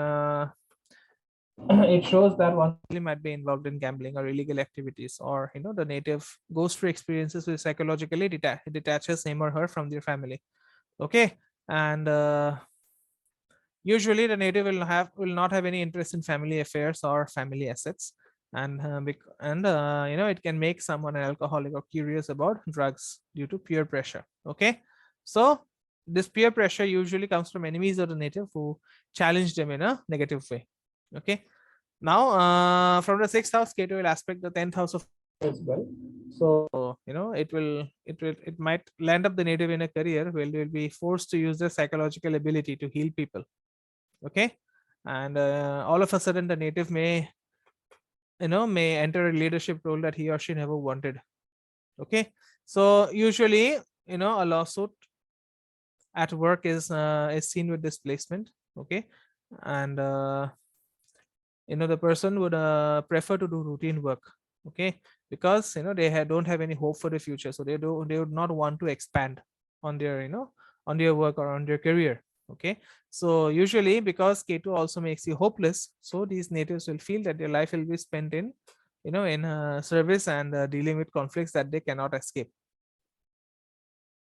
shows that one might be involved in gambling or illegal activities, or the native goes through experiences which psychologically detaches him or her from their family. Okay, and usually the native will not have any interest in family affairs or family assets, and it can make someone an alcoholic or curious about drugs due to peer pressure. Okay, so this peer pressure usually comes from enemies of the native who challenge them in a negative way. Okay, now from the sixth house, Ketu will aspect the 10th house of as well. So it might land up the native in a career where they will be forced to use their psychological ability to heal people. Okay, and all of a sudden the native may enter a leadership role that he or she never wanted. Okay, so usually a lawsuit at work is seen with displacement. Okay, and the person would prefer to do routine work. Okay, because they don't have any hope for the future, so they would not want to expand on their on their work or on their career. Okay, so usually because Ketu also makes you hopeless, so these natives will feel that their life will be spent in in service and dealing with conflicts that they cannot escape.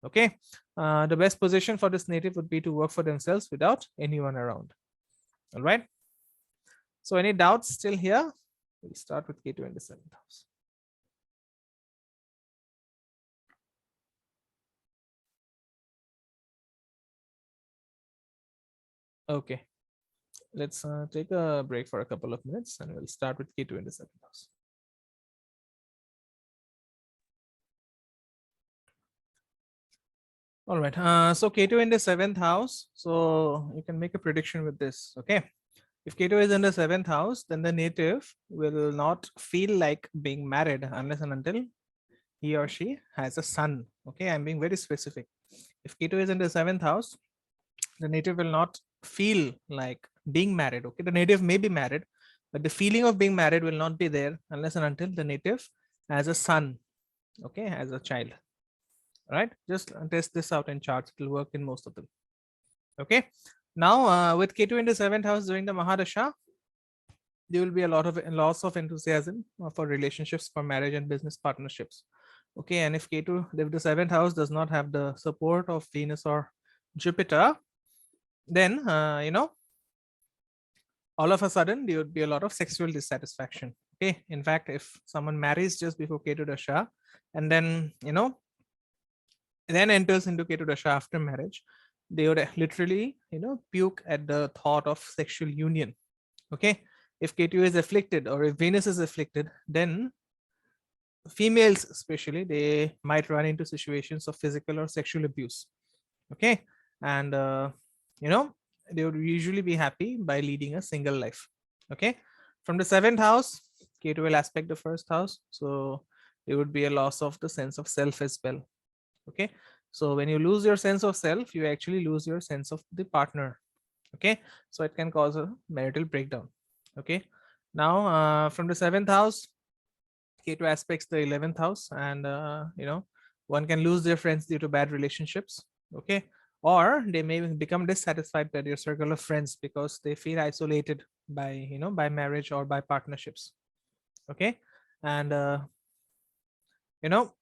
Okay, the best position for this native would be to work for themselves without anyone around. All right, so any doubts still here? We'll start with Ketu in the 7th house. Okay, let's take a break for a couple of minutes and we'll start with Ketu in the 7th house. All right, so Ketu in the 7th house. So you can make a prediction with this. Okay, if Ketu is in the 7th house, then the native will not feel like being married unless and until he or she has a son. Okay, I'm being very specific. If Ketu is in the 7th house, the native will not feel like being married. Okay, the native may be married, but the feeling of being married will not be there unless and until the native has a son. Okay, as a child. All right, just test this out in charts. It will work in most of them. Okay, now with Ketu in the 7th house during the Mahadasha, there will be a lot of loss of enthusiasm for relationships, for marriage and business partnerships. Okay, and if Ketu, if the 7th house does not have the support of Venus or Jupiter, then all of a sudden there would be a lot of sexual dissatisfaction. Okay, in fact, if someone marries just before Ketu Dasha and then then enters into Ketu Dasha after marriage, they would literally puke at the thought of sexual union. Okay, if Ketu is afflicted or if Venus is afflicted, then females especially, they might run into situations of physical or sexual abuse. Okay, and they would usually be happy by leading a single life. Okay, from the 7th house, Ketu will aspect the 1st house, so there would be a loss of the sense of self as well. Okay, so when you lose your sense of self, you actually lose your sense of the partner. Okay, so it can cause a marital breakdown. Okay, now from the 7th house, Ketu aspects the 11th house, and one can lose their friends due to bad relationships. Okay, or they may become dissatisfied by their circle of friends because they feel isolated by by marriage or by partnerships. Okay, and you know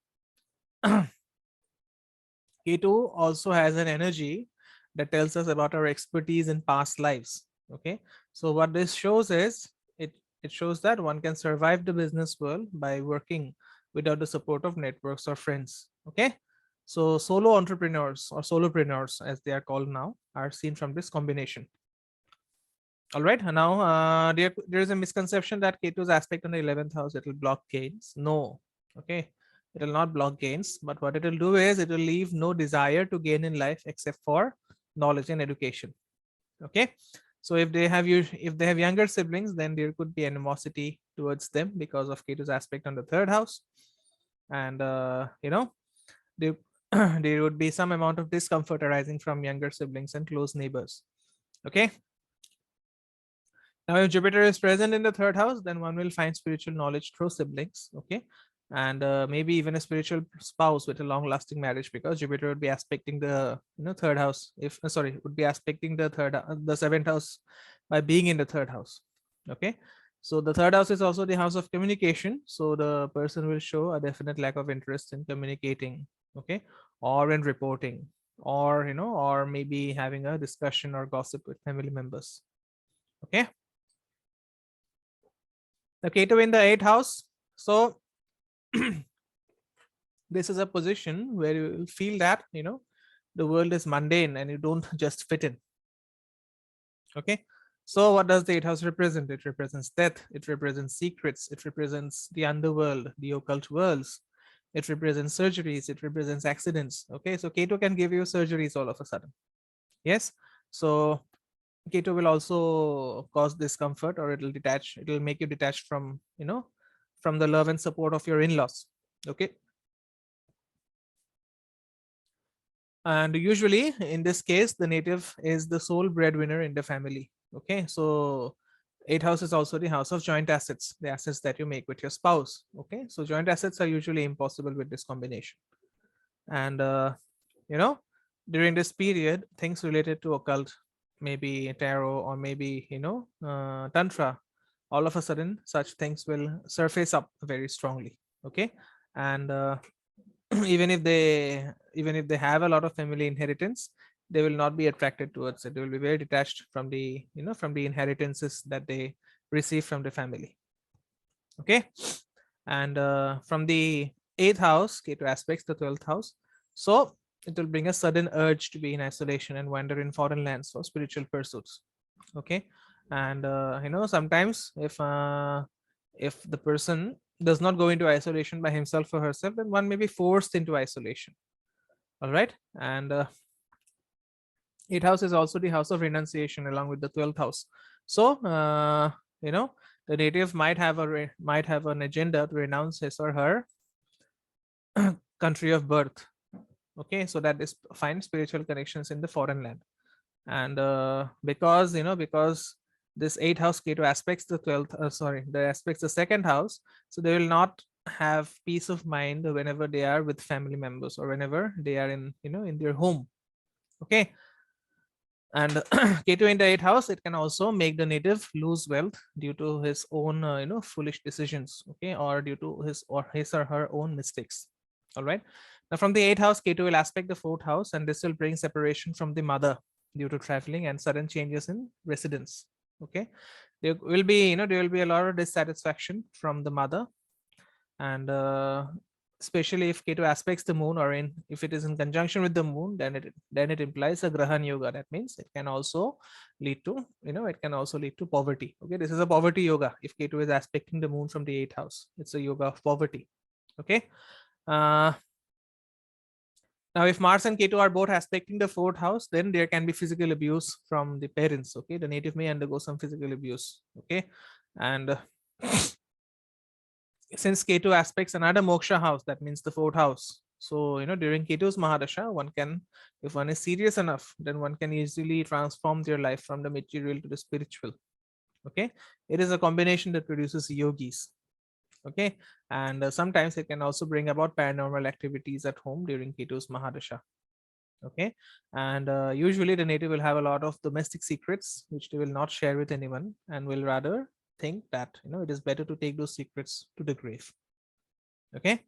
Ketu also has an energy that tells us about our expertise in past lives. Okay, so what this shows is it shows that one can survive the business world by working without the support of networks or friends. Okay, so solo entrepreneurs or solopreneurs, as they are called now, are seen from this combination. All right, now there is a misconception that Ketu's aspect on the 11th house, it will block gains. No, okay, it will not block gains, but what it will do is it will leave no desire to gain in life except for knowledge and education. Okay, so if they have if they have younger siblings, then there could be animosity towards them because of Ketu's aspect on the 3rd house, and there, there would be some amount of discomfort arising from younger siblings and close neighbors. Okay, now, if Jupiter is present in the 3rd house, then one will find spiritual knowledge through siblings. Okay, and maybe even a spiritual spouse with a long-lasting marriage, because Jupiter would be aspecting the 3rd house. If sorry, would be aspecting the 7th house by being in the 3rd house. Okay, so the 3rd house is also the house of communication. So the person will show a definite lack of interest in communicating. Okay, or in reporting, or or maybe having a discussion or gossip with family members. Okay. The Ketu in the 8th house. So this is a position where you will feel that the world is mundane and you don't just fit in. Okay. So what does the 8th house represent? It represents death. It represents secrets. It represents the underworld, the occult worlds. It represents surgeries. It represents accidents. Okay. So Ketu can give you surgeries all of a sudden. Yes. So Ketu will also cause discomfort, or it'll detach. It'll make you detached from from the love and support of your in-laws. Okay, and usually in this case the native is the sole breadwinner in the family. Okay, so 8th house is also the house of joint assets, the assets that you make with your spouse. Okay, so joint assets are usually impossible with this combination. And you know during this period, things related to occult, maybe tarot, or maybe tantra, all of a sudden such things will surface up very strongly. Okay, and even if they have a lot of family inheritance, they will not be attracted towards it. They will be very detached from the from the inheritances that they receive from the family. Okay, and from the 8th house, Ketu aspects the 12th house, so it will bring a sudden urge to be in isolation and wander in foreign lands for spiritual pursuits. Okay, and sometimes if the person does not go into isolation by himself or herself, then one may be forced into isolation. All right, and 8th house is also the house of renunciation along with the 12th house. So the native might have might have an agenda to renounce his or her country of birth. Okay, so that is find spiritual connections in the foreign land. And because this 8th house Ketu aspects the 12th the aspects the 2nd house, so they will not have peace of mind whenever they are with family members or whenever they are in in their home. Okay, and Ketu in the 8th house, it can also make the native lose wealth due to his own foolish decisions. Okay, or due to his or her own mistakes. All right, now from the 8th house, Ketu will aspect the 4th house, and this will bring separation from the mother due to traveling and sudden changes in residence. Okay, there will be there will be a lot of dissatisfaction from the mother, and especially if Ketu aspects the moon, or in if it is in conjunction with the moon, then it implies a grahan yoga. That means it can also lead to it can also lead to poverty. Okay, this is a poverty yoga. If Ketu is aspecting the moon from the 8th house, it's a yoga of poverty. Okay, now if Mars and Ketu are both aspecting the 4th house, then there can be physical abuse from the parents. Okay, the native may undergo some physical abuse. Okay, and since Ketu aspects another moksha house, that means the fourth house. So, during Ketu's Mahadasha, one can, if one is serious enough, then one can easily transform their life from the material to the spiritual. Okay. It is a combination that produces yogis. Okay. And sometimes it can also bring about paranormal activities at home during Ketu's Mahadasha. Okay. And usually the native will have a lot of domestic secrets, which they will not share with anyone, and will rather think that, it is better to take those secrets to the grave. Okay.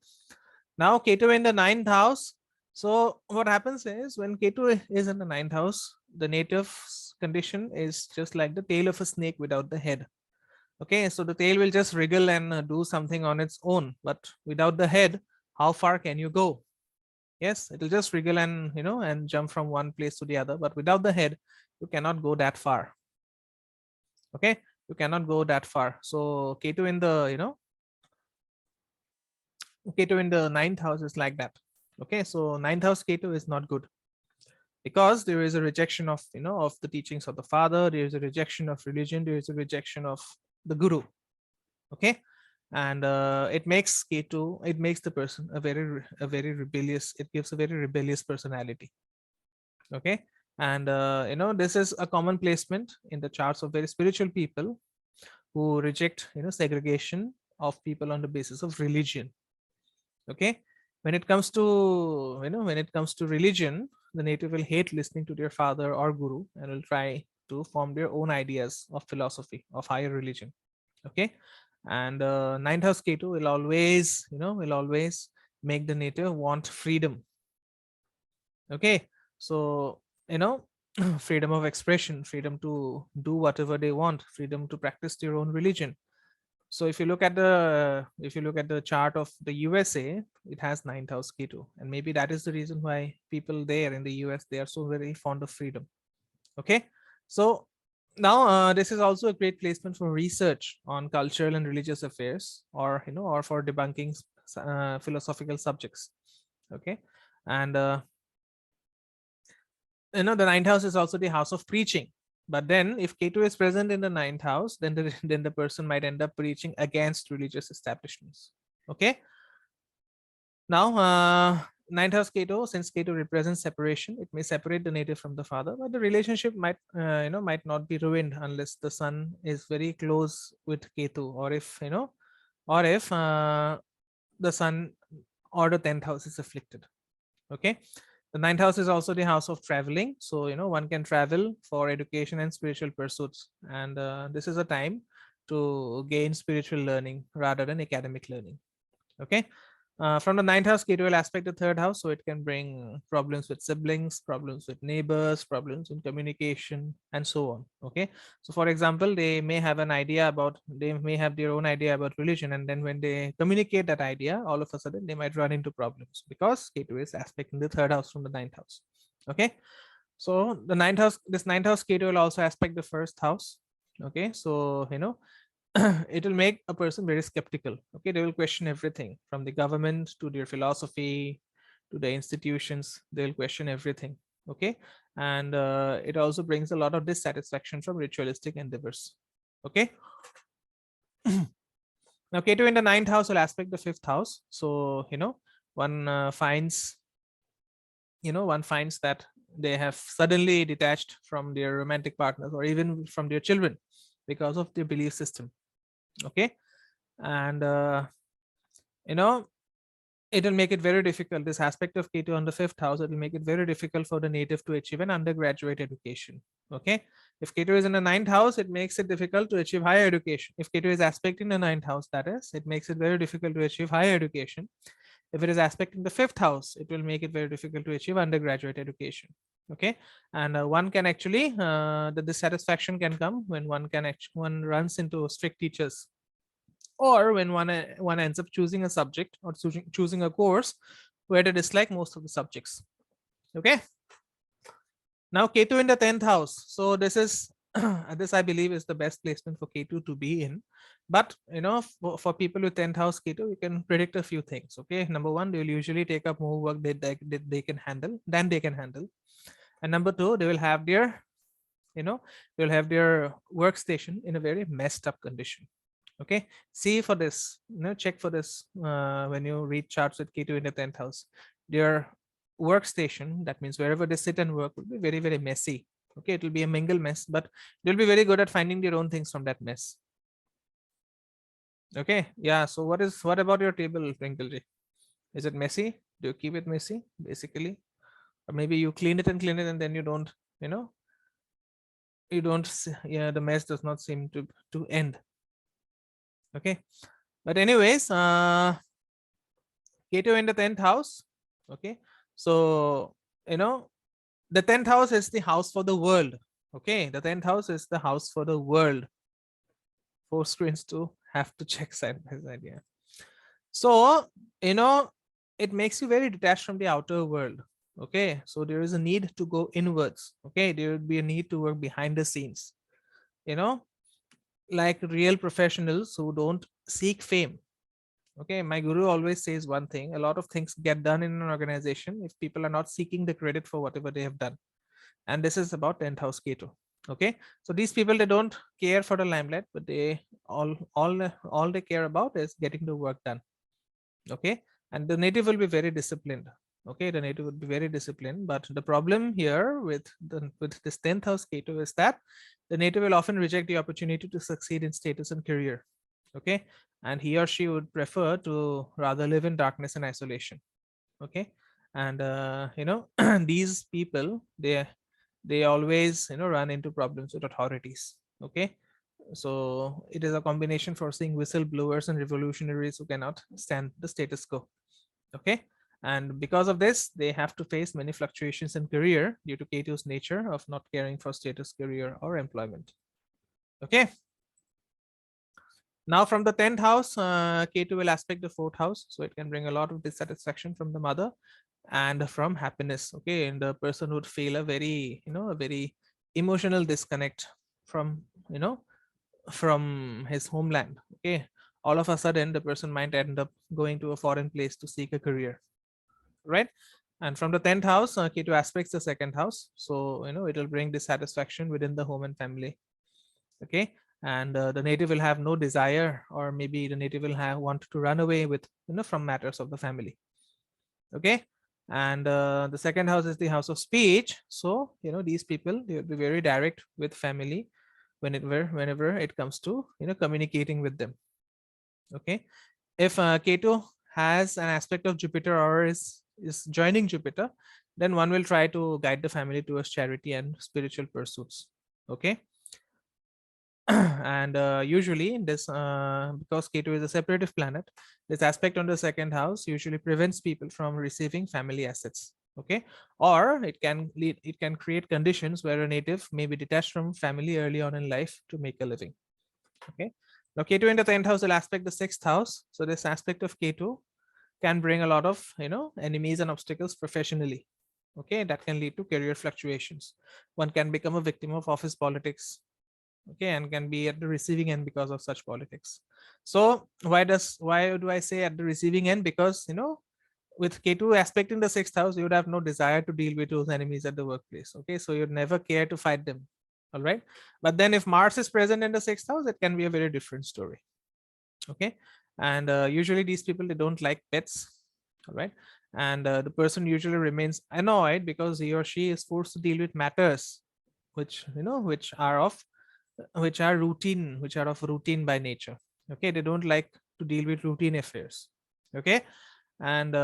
Now Ketu in the ninth house. So what happens is when Ketu is in the ninth house, the native's condition is just like the tail of a snake without the head. Okay, so the tail will just wriggle and do something on its own, but without the head, how far can you go? Yes, it will just wriggle and and jump from one place to the other, but without the head, you cannot go that far. Okay, you cannot go that far. So Ketu in the Ketu in the ninth house is like that. Okay, so ninth house Ketu is not good because there is a rejection of of the teachings of the father. There is a rejection of religion. There is a rejection of the guru. Okay, and it makes Ketu, it makes the person a very rebellious. It gives a very rebellious personality. Okay, and this is a common placement in the charts of very spiritual people who reject segregation of people on the basis of religion. Okay, when it comes to when it comes to religion, the native will hate listening to their father or guru and will try to form their own ideas of philosophy of higher religion. Okay, and ninth house Ketu will always make the native want freedom. Okay, so freedom of expression, freedom to do whatever they want, freedom to practice their own religion. So if you look at the chart of the USA, it has ninth house Ketu, and maybe that is the reason why people there in the US, they are so very fond of freedom. Okay, so now this is also a great placement for research on cultural and religious affairs, or or for debunking philosophical subjects. Okay, and the ninth house is also the house of preaching. But then if Ketu is present in the ninth house, then then the person might end up preaching against religious establishments. Okay, now ninth house Ketu, since Ketu represents separation, it may separate the native from the father, but the relationship might might not be ruined unless the son is very close with Ketu, or if the son or the 10th house is afflicted. Okay, the ninth house is also the house of traveling, so one can travel for education and spiritual pursuits, and this is a time to gain spiritual learning rather than academic learning. Okay, from the ninth house, Ketu will aspect the third house, so it can bring problems with siblings, problems with neighbors, problems in communication, and so on. Okay, so for example, they may have their own idea about religion, and then when they communicate that idea, all of a sudden they might run into problems because Ketu is aspecting the third house from the ninth house. Okay, so this ninth house Ketu will also aspect the first house. Okay, so it will make a person very skeptical. Okay, they will question everything from the government to their philosophy to the institutions. They'll question everything. Okay, and it also brings a lot of dissatisfaction from ritualistic endeavors. Okay, now Ketu in the ninth house will aspect the fifth house, so one finds one finds that they have suddenly detached from their romantic partners or even from their children because of their belief system. Okay, and it will make it very difficult. This aspect of Ketu on the fifth house, it will make it very difficult for the native to achieve an undergraduate education. Okay, if Ketu is in the ninth house, it makes it difficult to achieve higher education. If Ketu is aspecting the ninth house, that is, it makes it very difficult to achieve higher education. If it is aspecting the fifth house, it will make it very difficult to achieve undergraduate education. Okay, and one can actually the dissatisfaction can come when one runs into strict teachers, or when one ends up choosing a subject or choosing a course where they dislike most of the subjects. Okay, now Ketu in the 10th house. So this is this I believe is the best placement for Ketu to be in. But for people with 10th house Ketu, you can predict a few things. Okay, number one, they will usually take up more work that they can handle than they can handle, and number two, they will have their they'll have their workstation in a very messed up condition. Okay, see for this, check for this when you read charts with Ketu in the 10th house. Their workstation, that means wherever they sit and work, will be very, very messy. Okay, it will be a mingle mess, but they'll be very good at finding their own things from that mess. Okay, yeah. So what about your table, Twinkle? Is it messy? Do you keep it messy, basically? Or maybe you clean it and then you don't, you know, yeah, the mess does not seem to end. Okay, but anyways, Ketu in the 10th house. Okay, so the 10th house is the house for the world. Okay, the 10th house is the house for the world. 4 screens to have to check side by side. Yeah. So, it makes you very detached from the outer world. Okay, so there is a need to go inwards. Okay, there would be a need to work behind the scenes, you know, like real professionals who don't seek fame. Okay, my guru always says one thing: a lot of things get done in an organization if people are not seeking the credit for whatever they have done. And this is about 10th house Ketu. Okay, so these people, they don't care for the limelight, but they all they care about is getting the work done. Okay, and the native will be very disciplined. Okay, the native would be very disciplined, but the problem here with this 10th house Ketu is that the native will often reject the opportunity to succeed in status and career. Okay, and he or she would prefer to rather live in darkness and isolation. Okay, and these people, they always run into problems with authorities. Okay, so it is a combination for seeing whistleblowers and revolutionaries who cannot stand the status quo. Okay, and because of this, they have to face many fluctuations in career due to Ketu's nature of not caring for status, career, or employment. Okay, now from the 10th house, Ketu will aspect the 4th house, so it can bring a lot of dissatisfaction from the mother and from happiness. Okay, and the person would feel a very emotional disconnect from from his homeland. Okay, all of a sudden the person might end up going to a foreign place to seek a career, right? And from the 10th house, Ketu aspects the 2nd house, so it will bring dissatisfaction within the home and family. Okay, and the native will have no desire, or maybe the native will have want to run away with from matters of the family. Okay, and the 2nd house is the house of speech, so these people, they will be very direct with family whenever it comes to communicating with them. Okay, if Ketu has an aspect of Jupiter or is joining Jupiter, then one will try to guide the family towards charity and spiritual pursuits. Okay, and usually this because Ketu is a separative planet, this aspect on the 2nd house usually prevents people from receiving family assets. Okay, or it can create conditions where a native may be detached from family early on in life to make a living. Okay, now Ketu in the 10th house will aspect the 6th house, so this aspect of Ketu can bring a lot of enemies and obstacles professionally. Okay, that can lead to career fluctuations. One can become a victim of office politics. Okay, and can be at the receiving end because of such politics. So why do I say at the receiving end? Because with Ketu aspecting the 6th house, you would have no desire to deal with those enemies at the workplace. Okay, so you'd never care to fight them. All right, but then if Mars is present in the 6th house, it can be a very different story. Okay, and usually these people, they don't like pets. All right, and the person usually remains annoyed because he or she is forced to deal with matters which which are of routine by nature. Okay, they don't like to deal with routine affairs. Okay, and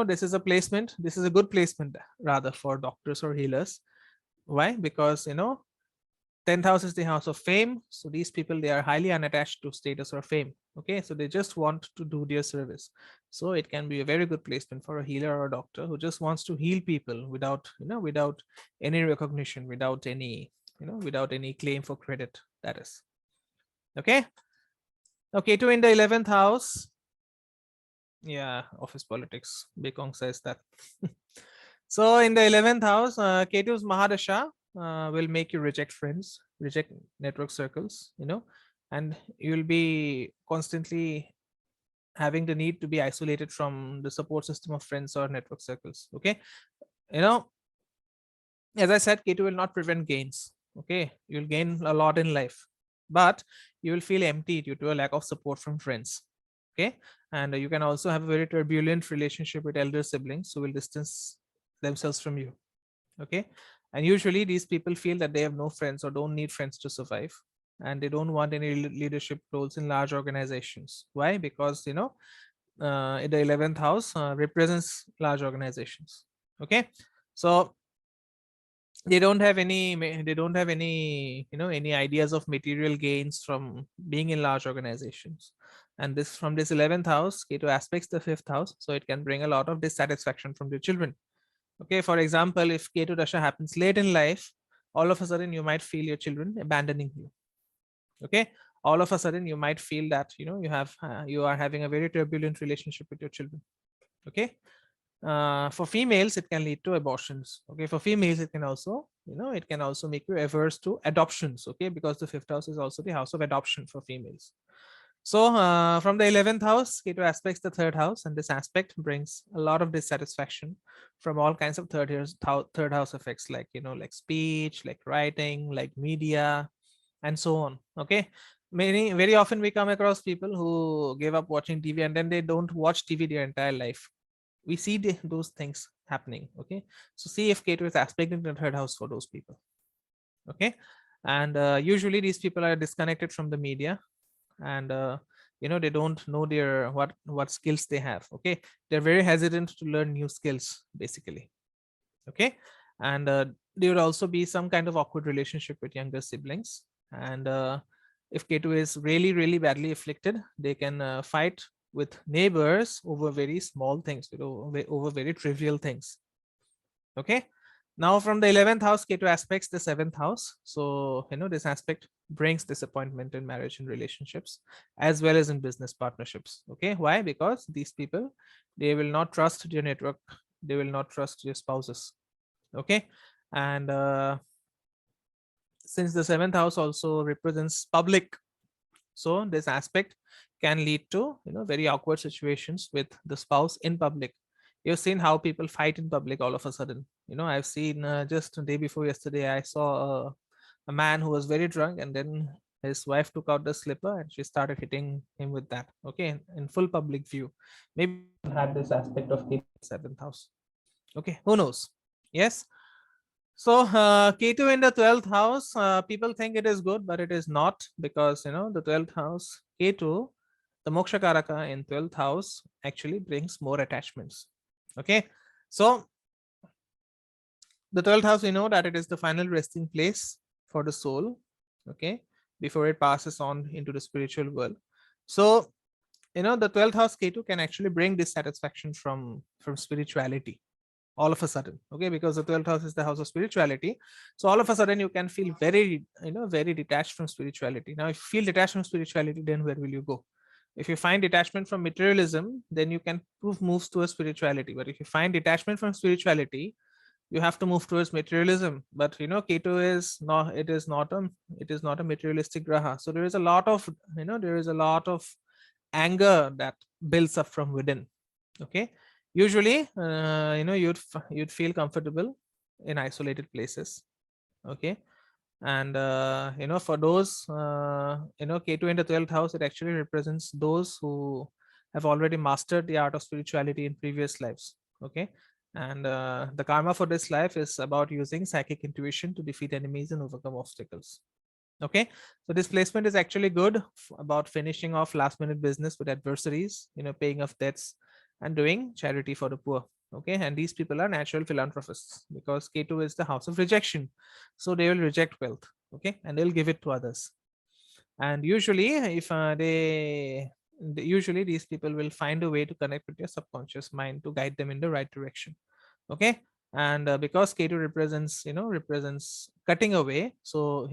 this is a placement, this is a good placement rather for doctors or healers. Why? Because 10th house is the house of fame, so these people, they are highly unattached to status or fame. Okay, so they just want to do their service, so it can be a very good placement for a healer or a doctor who just wants to heal people without without any recognition, without any without any claim for credit, that is. Okay, Ketu in the 11th house. Yeah, office politics, Bekong says that. So in the 11th house, Ketu's Mahadasha will make you reject friends, reject network circles, and you'll be constantly having the need to be isolated from the support system of friends or network circles. Okay, as I said, Ketu will not prevent gains. Okay, you'll gain a lot in life, but you will feel empty due to a lack of support from friends. Okay, and you can also have a very turbulent relationship with elder siblings who will distance themselves from you. Okay, and usually these people feel that they have no friends or don't need friends to survive, and they don't want any leadership roles in large organizations. Why? Because in the 11th house represents large organizations. Okay, so they don't have any any ideas of material gains from being in large organizations. And this, from this 11th house, Ketu aspects the 5th house, so it can bring a lot of dissatisfaction from your children. Okay, for example, if Ketu Dasha happens late in life, all of a sudden you might feel your children abandoning you. Okay, all of a sudden you might feel that you are having a very turbulent relationship with your children. Okay, for females it can lead to abortions. Okay, for females it can also it can also make you averse to adoptions. Okay, because the 5th house is also the house of adoption for females. So from the 11th house, Ketu aspects the 3rd house, and this aspect brings a lot of dissatisfaction from all kinds of third house effects, like like speech, like writing, like media, and so on. Okay, very often we come across people who give up watching TV and then they don't watch TV their entire life. We see those things happening. Okay, so see if Ketu is aspecting the 3rd house for those people. Okay, and usually these people are disconnected from the media, and they don't know their what skills they have. Okay, they're very hesitant to learn new skills basically. Okay, and there would also be some kind of awkward relationship with younger siblings. And if Ketu is really really badly afflicted, they can fight with neighbors over very small things, over very trivial things. Okay, now from the 11th house, Ketu aspects the 7th house. So this aspect brings disappointment in marriage and relationships, as well as in business partnerships. Okay, why? Because these people, they will not trust your network, they will not trust your spouses. Okay, and since the 7th house also represents public, so this aspect can lead to very awkward situations with the spouse in public. You've seen how people fight in public all of a sudden. I've seen just the day before yesterday, I saw a man who was very drunk, and then his wife took out the slipper and she started hitting him with that. Okay, in full public view. Maybe had this aspect of Ketu 7th house. Okay, who knows? Yes. So Ketu in the 12th house, people think it is good, but it is not, because the 12th house, Ketu, the Moksha Karaka in 12th house, actually brings more attachments. Okay, so the 12th house, we know that it is the final resting place for the soul. Okay, before it passes on into the spiritual world. So the 12th house Ketu can actually bring dissatisfaction from spirituality all of a sudden. Okay, because the 12th house is the house of spirituality, so all of a sudden you can feel very very detached from spirituality. Now if you feel detached from spirituality, then where will you go? If you find detachment from materialism, then you can prove moves towards spirituality. But if you find detachment from spirituality, you have to move towards materialism. But Ketu is not, it is not a materialistic graha. So there is a lot of there is a lot of anger that builds up from within. Okay, usually you'd feel comfortable in isolated places. Okay, and for those Ketu in the 12th house, it actually represents those who have already mastered the art of spirituality in previous lives. Okay, and the karma for this life is about using psychic intuition to defeat enemies and overcome obstacles. Okay, so this placement is actually good about finishing off last minute business with adversaries, paying off debts and doing charity for the poor. Okay, and these people are natural philanthropists, because Ketu is the house of rejection, so they will reject wealth. Okay, and they'll give it to others. And usually if usually these people will find a way to connect with your subconscious mind to guide them in the right direction. Okay, and because Ketu represents cutting away, so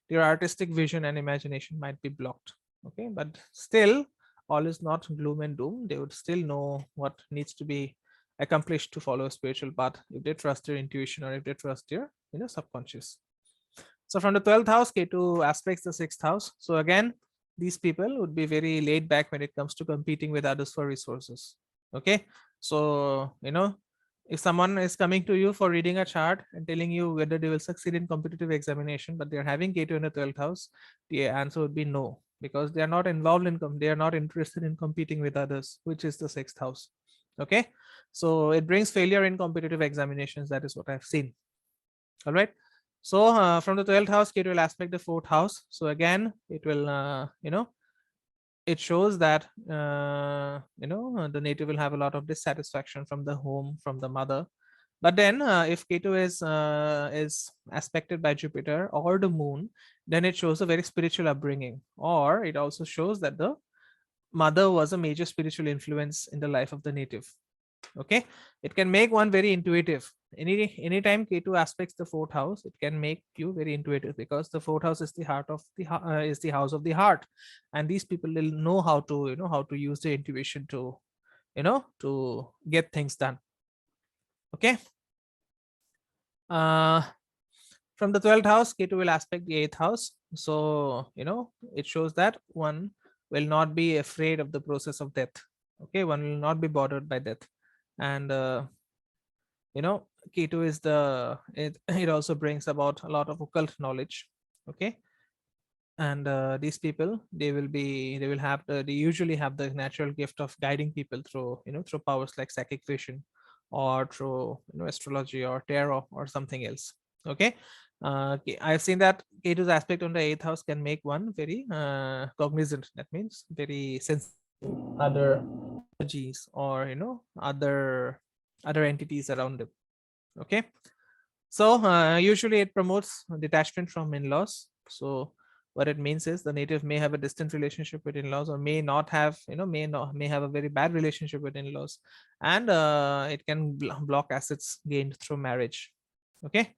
your artistic vision and imagination might be blocked. Okay, but still all is not gloom and doom. They would still know what needs to be accomplished to follow a spiritual path, if they trust their intuition, or if they trust their subconscious. So from the 12th house, Ketu aspects the 6th house. So again, these people would be very laid back when it comes to competing with others for resources. Okay, so If someone is coming to you for reading a chart and telling you whether they will succeed in competitive examination, but they're having Ketu in the 12th house, the answer would be no, because they are not involved in, they are not interested in competing with others, which is the 6th house. Okay. So it brings failure in competitive examinations. That is what I've seen. All right. So from the 12th house, Ketu will aspect the 4th house. So again, it will, it shows that the native will have a lot of dissatisfaction from the home, from the mother. But then if Ketu is aspected by Jupiter or the moon, then it shows a very spiritual upbringing, or it also shows that the mother was a major spiritual influence in the life of the native. Okay. It can make one very intuitive. Anytime Ketu aspects the 4th house, it can make you very intuitive, because the 4th house is the heart of the is the house of the heart, and these people will know how to how to use their intuition to to get things done. Okay. uh from the 12th house, Ketu will aspect the 8th house. So it shows that one will not be afraid of the process of death. Okay. One will not be bothered by death. And Ketu is it also brings about a lot of occult knowledge. Okay. And these people, they usually have the natural gift of guiding people through through powers like psychic vision, or through astrology or tarot or something else. Okay. I've seen that Ketu's aspect on the 8th house can make one very cognizant. That means very sensitive to other energies, or other entities around them. Okay. So usually it promotes detachment from in-laws. So what it means is the native may have a distant relationship with in-laws, or may not have, may have a very bad relationship with in-laws, and it can block assets gained through marriage. Okay.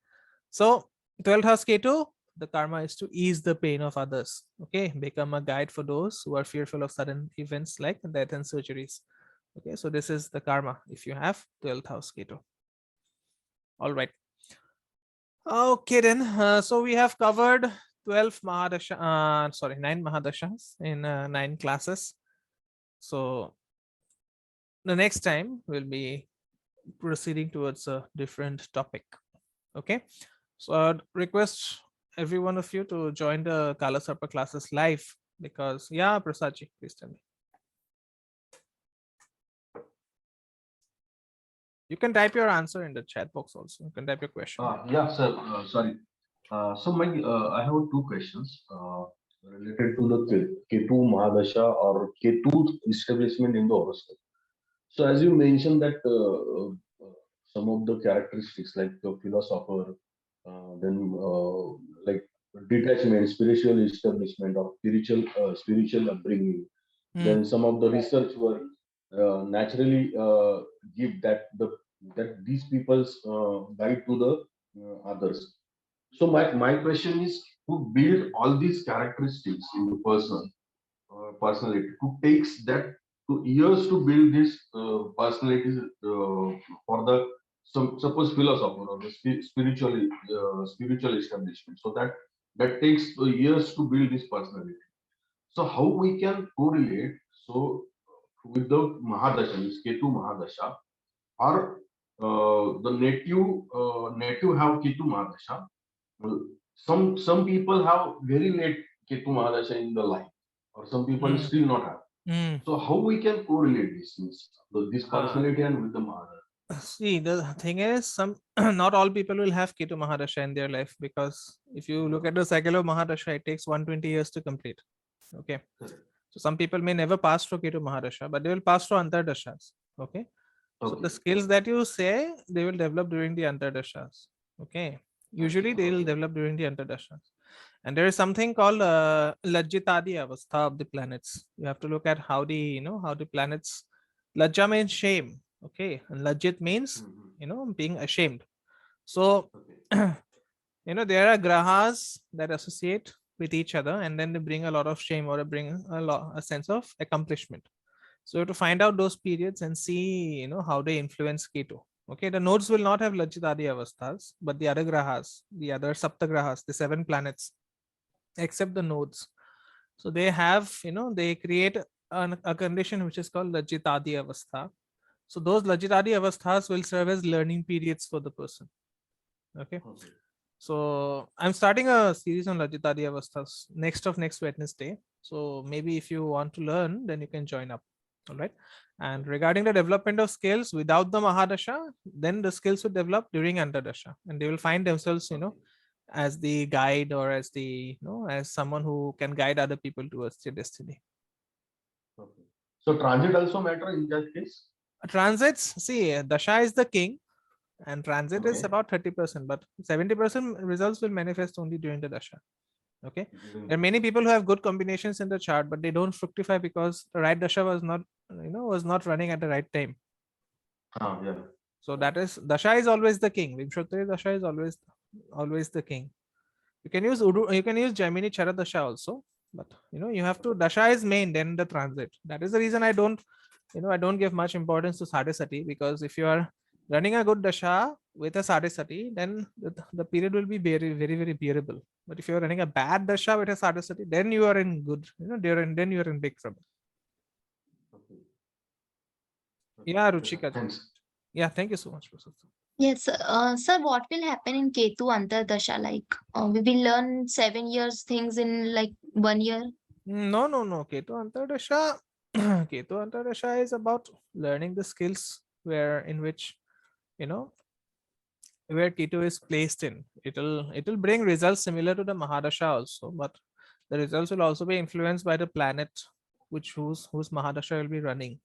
So 12th house Ketu, the karma is to ease the pain of others. Okay. Become a guide for those who are fearful of sudden events like death and surgeries. Okay. So this is the karma if you have 12th house Ketu. All right. Okay, then. So we have covered 12 Mahadasha, sorry, 9 Mahadashas in 9 classes. So the next time we'll be proceeding towards a different topic. Okay. So I'd request every one of you to join the Kala Sarpa classes live, because, yeah, Prasadji, please tell me. You can type your answer in the chat box also. You can type your question. Yeah, sir. Sorry. I have two questions related to the Ketu Mahadasha or Ketu establishment in the horoscope. So, as you mentioned that some of the characteristics like the philosopher, then like detachment, spiritual establishment, or spiritual upbringing. Then some of the research were naturally give that these people's guide to the others. So my question is to build all these characteristics in the person personality. To takes that to years to build this personality for the some suppose philosopher or the spiritual establishment. So that takes years to build this personality. So how we can correlate so with the Mahadasha, means Ketu Mahadasha, or the native have Ketu Mahadasha. Some people have very late Ketu Mahadasha in the life, or some people still not have. So how we can correlate this means this personality and with the Mahadasha? See, the thing is, not all people will have Ketu Mahadasha in their life, because if you look at the cycle of Mahadasha, it takes 120 years to complete. Okay. So some people may never pass through Ketu Mahadasha, but they will pass through Antardashas. Okay. So the skills that you say, they will develop during the Antardashas. Okay. Usually they will develop during the Antardashas. And there is something called Lajjitadi Avastha of the planets. You have to look at how how the planets, Lajja means shame. Okay. And Lajjit means, being ashamed. So, there are grahas that associate with each other, and then they bring a lot of shame, or bring a sense of accomplishment. So you have to find out those periods and see, how they influence Ketu. Okay, the nodes will not have Lajjitadi Avasthas, but the other grahas, the other Saptagrahas, the 7 planets, except the nodes. So they have, they create a condition which is called Lajjitadi Avastha. So those Lajitadi avasthas will serve as learning periods for the person. Okay. Okay. So I'm starting a series on Lajitadi avasthas next Wednesday. So maybe if you want to learn, then you can join up. All right. And regarding the development of skills without the Mahadasha, then the skills will develop during Antardasha, and they will find themselves, as the guide, or as the, as someone who can guide other people towards their destiny. Okay. So transit also matter in that case? Transits, see, Dasha is the king, and transit is Okay. about 30%, but 70% results will manifest only during the Dasha. Okay. There are many people who have good combinations in the chart, but they don't fructify because the right Dasha was not running at the right time. Yeah. So that is, Dasha is always the king. Vimshottari Dasha is always the king. You can use Jaimini Chara Dasha also, but you have to, Dasha is main, then the transit. That is the reason I don't give much importance to Sadesati, because if you are running a good Dasha with a Sadesati, then the period will be very, very, very bearable. But if you are running a bad Dasha with a Sadesati, then you are in good, then you are in big trouble. Okay. Yeah, Yes, sir. Ruchika. Thanks. Yeah, thank you so much, Prasad. Yes, sir, what will happen in Ketu Antardasha? Like, we will learn 7 years things in like 1 year? No. Ketu Antardasha, Ketu Antardasha is about learning the skills where Ketu is placed in. It'll bring results similar to the Mahadasha also, but the results will also be influenced by the planet whose Mahadasha will be running.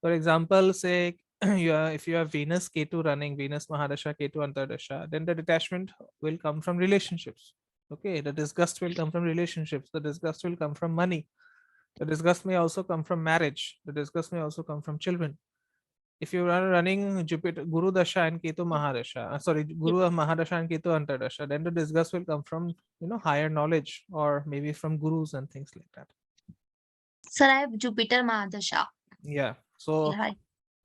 For example, say if you have Venus Ketu running, Venus Mahadasha Ketu Antardasha, then the detachment will come from relationships. Okay, the disgust will come from relationships. The disgust will come from money. The disgust may also come from marriage. The disgust may also come from children. If you are running Jupiter, Guru Dasha and Ketu Mahadasha, Guru Mahadasha and Ketu Antardasha, then the disgust will come from higher knowledge, or maybe from gurus and things like that. Sir, I have Jupiter Mahadasha. Yeah. So Yeah, right.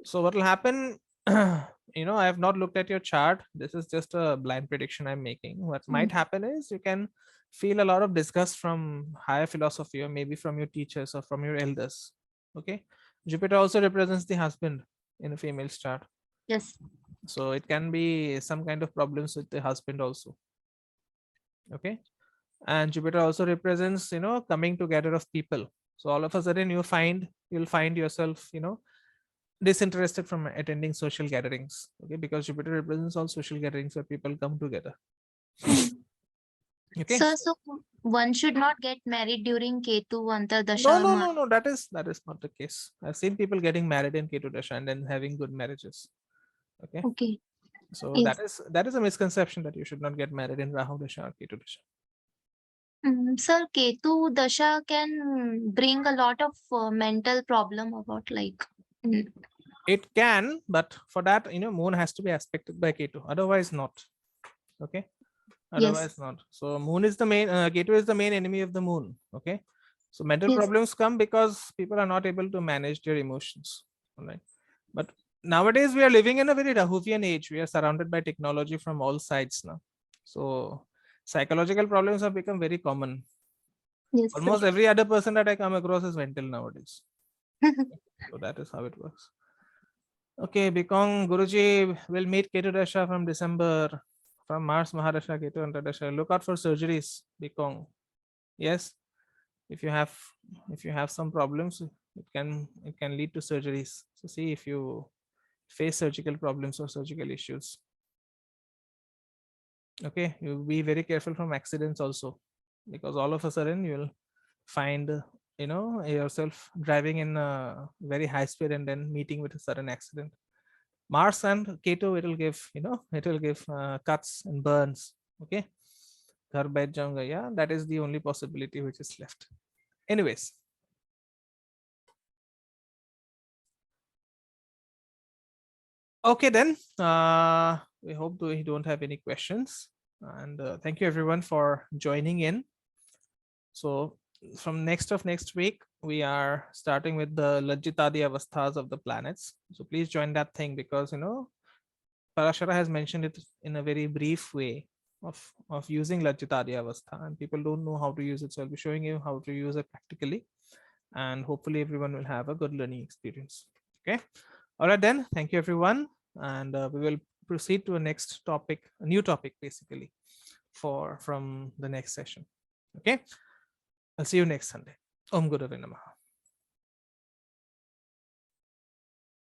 So what will happen? I have not looked at your chart. This is just a blind prediction I'm making. What might happen is you can feel a lot of disgust from higher philosophy, or maybe from your teachers or from your elders. Okay. Jupiter also represents the husband in a female's chart. Yes. So it can be some kind of problems with the husband also. Okay. And Jupiter also represents, coming together of people. So all of a sudden you'll find yourself, disinterested from attending social gatherings. Okay, because Jupiter represents all social gatherings where people come together. Okay. Sir, so one should not get married during Ketu Antardasha or No. That is not the case. I've seen people getting married in Ketu Dasha and then having good marriages. Okay. Okay. So Yes. that is a misconception that you should not get married in Rahu Dasha or Ketu Dasha. Sir, Ketu Dasha can bring a lot of mental problem about like. It can, but for that, moon has to be aspected by Ketu. Otherwise, not. Okay. Otherwise, not. So moon is the main. Ketu is the main enemy of the moon. Okay. So mental Yes. problems come because people are not able to manage their emotions. All right. But nowadays we are living in a very Rahuvian age. We are surrounded by technology from all sides now. So psychological problems have become very common. Yes, Almost every other person that I come across is mental nowadays. So that is how it works. Okay, Bikong Guruji will meet Ketu Dasha from December, from Mars Mahadasha Ketu Antardasha. Look out for surgeries, Bikong. Yes, if you have some problems, it can lead to surgeries. So see if you face surgical problems or surgical issues. Okay, you be very careful from accidents also, because all of a sudden you will find yourself driving in a very high speed and then meeting with a sudden accident. Mars and Ketu, it will give cuts and burns. Okay, Ghar baith jaunga. Yeah, that is the only possibility which is left. Anyways, okay then. We hope we don't have any questions, and thank you everyone for joining in. So from next week, we are starting with the Lajitadi Avasthas of the planets. So please join that thing, because Parashara has mentioned it in a very brief way of using Lajitadi Avastha, and people don't know how to use it. So I'll be showing you how to use it practically, and hopefully everyone will have a good learning experience. Okay. All right, then. Thank you, everyone. And we will proceed to a next topic, a new topic, basically, from the next session. Okay. I'll see you next Sunday. Om Gurave Namaha.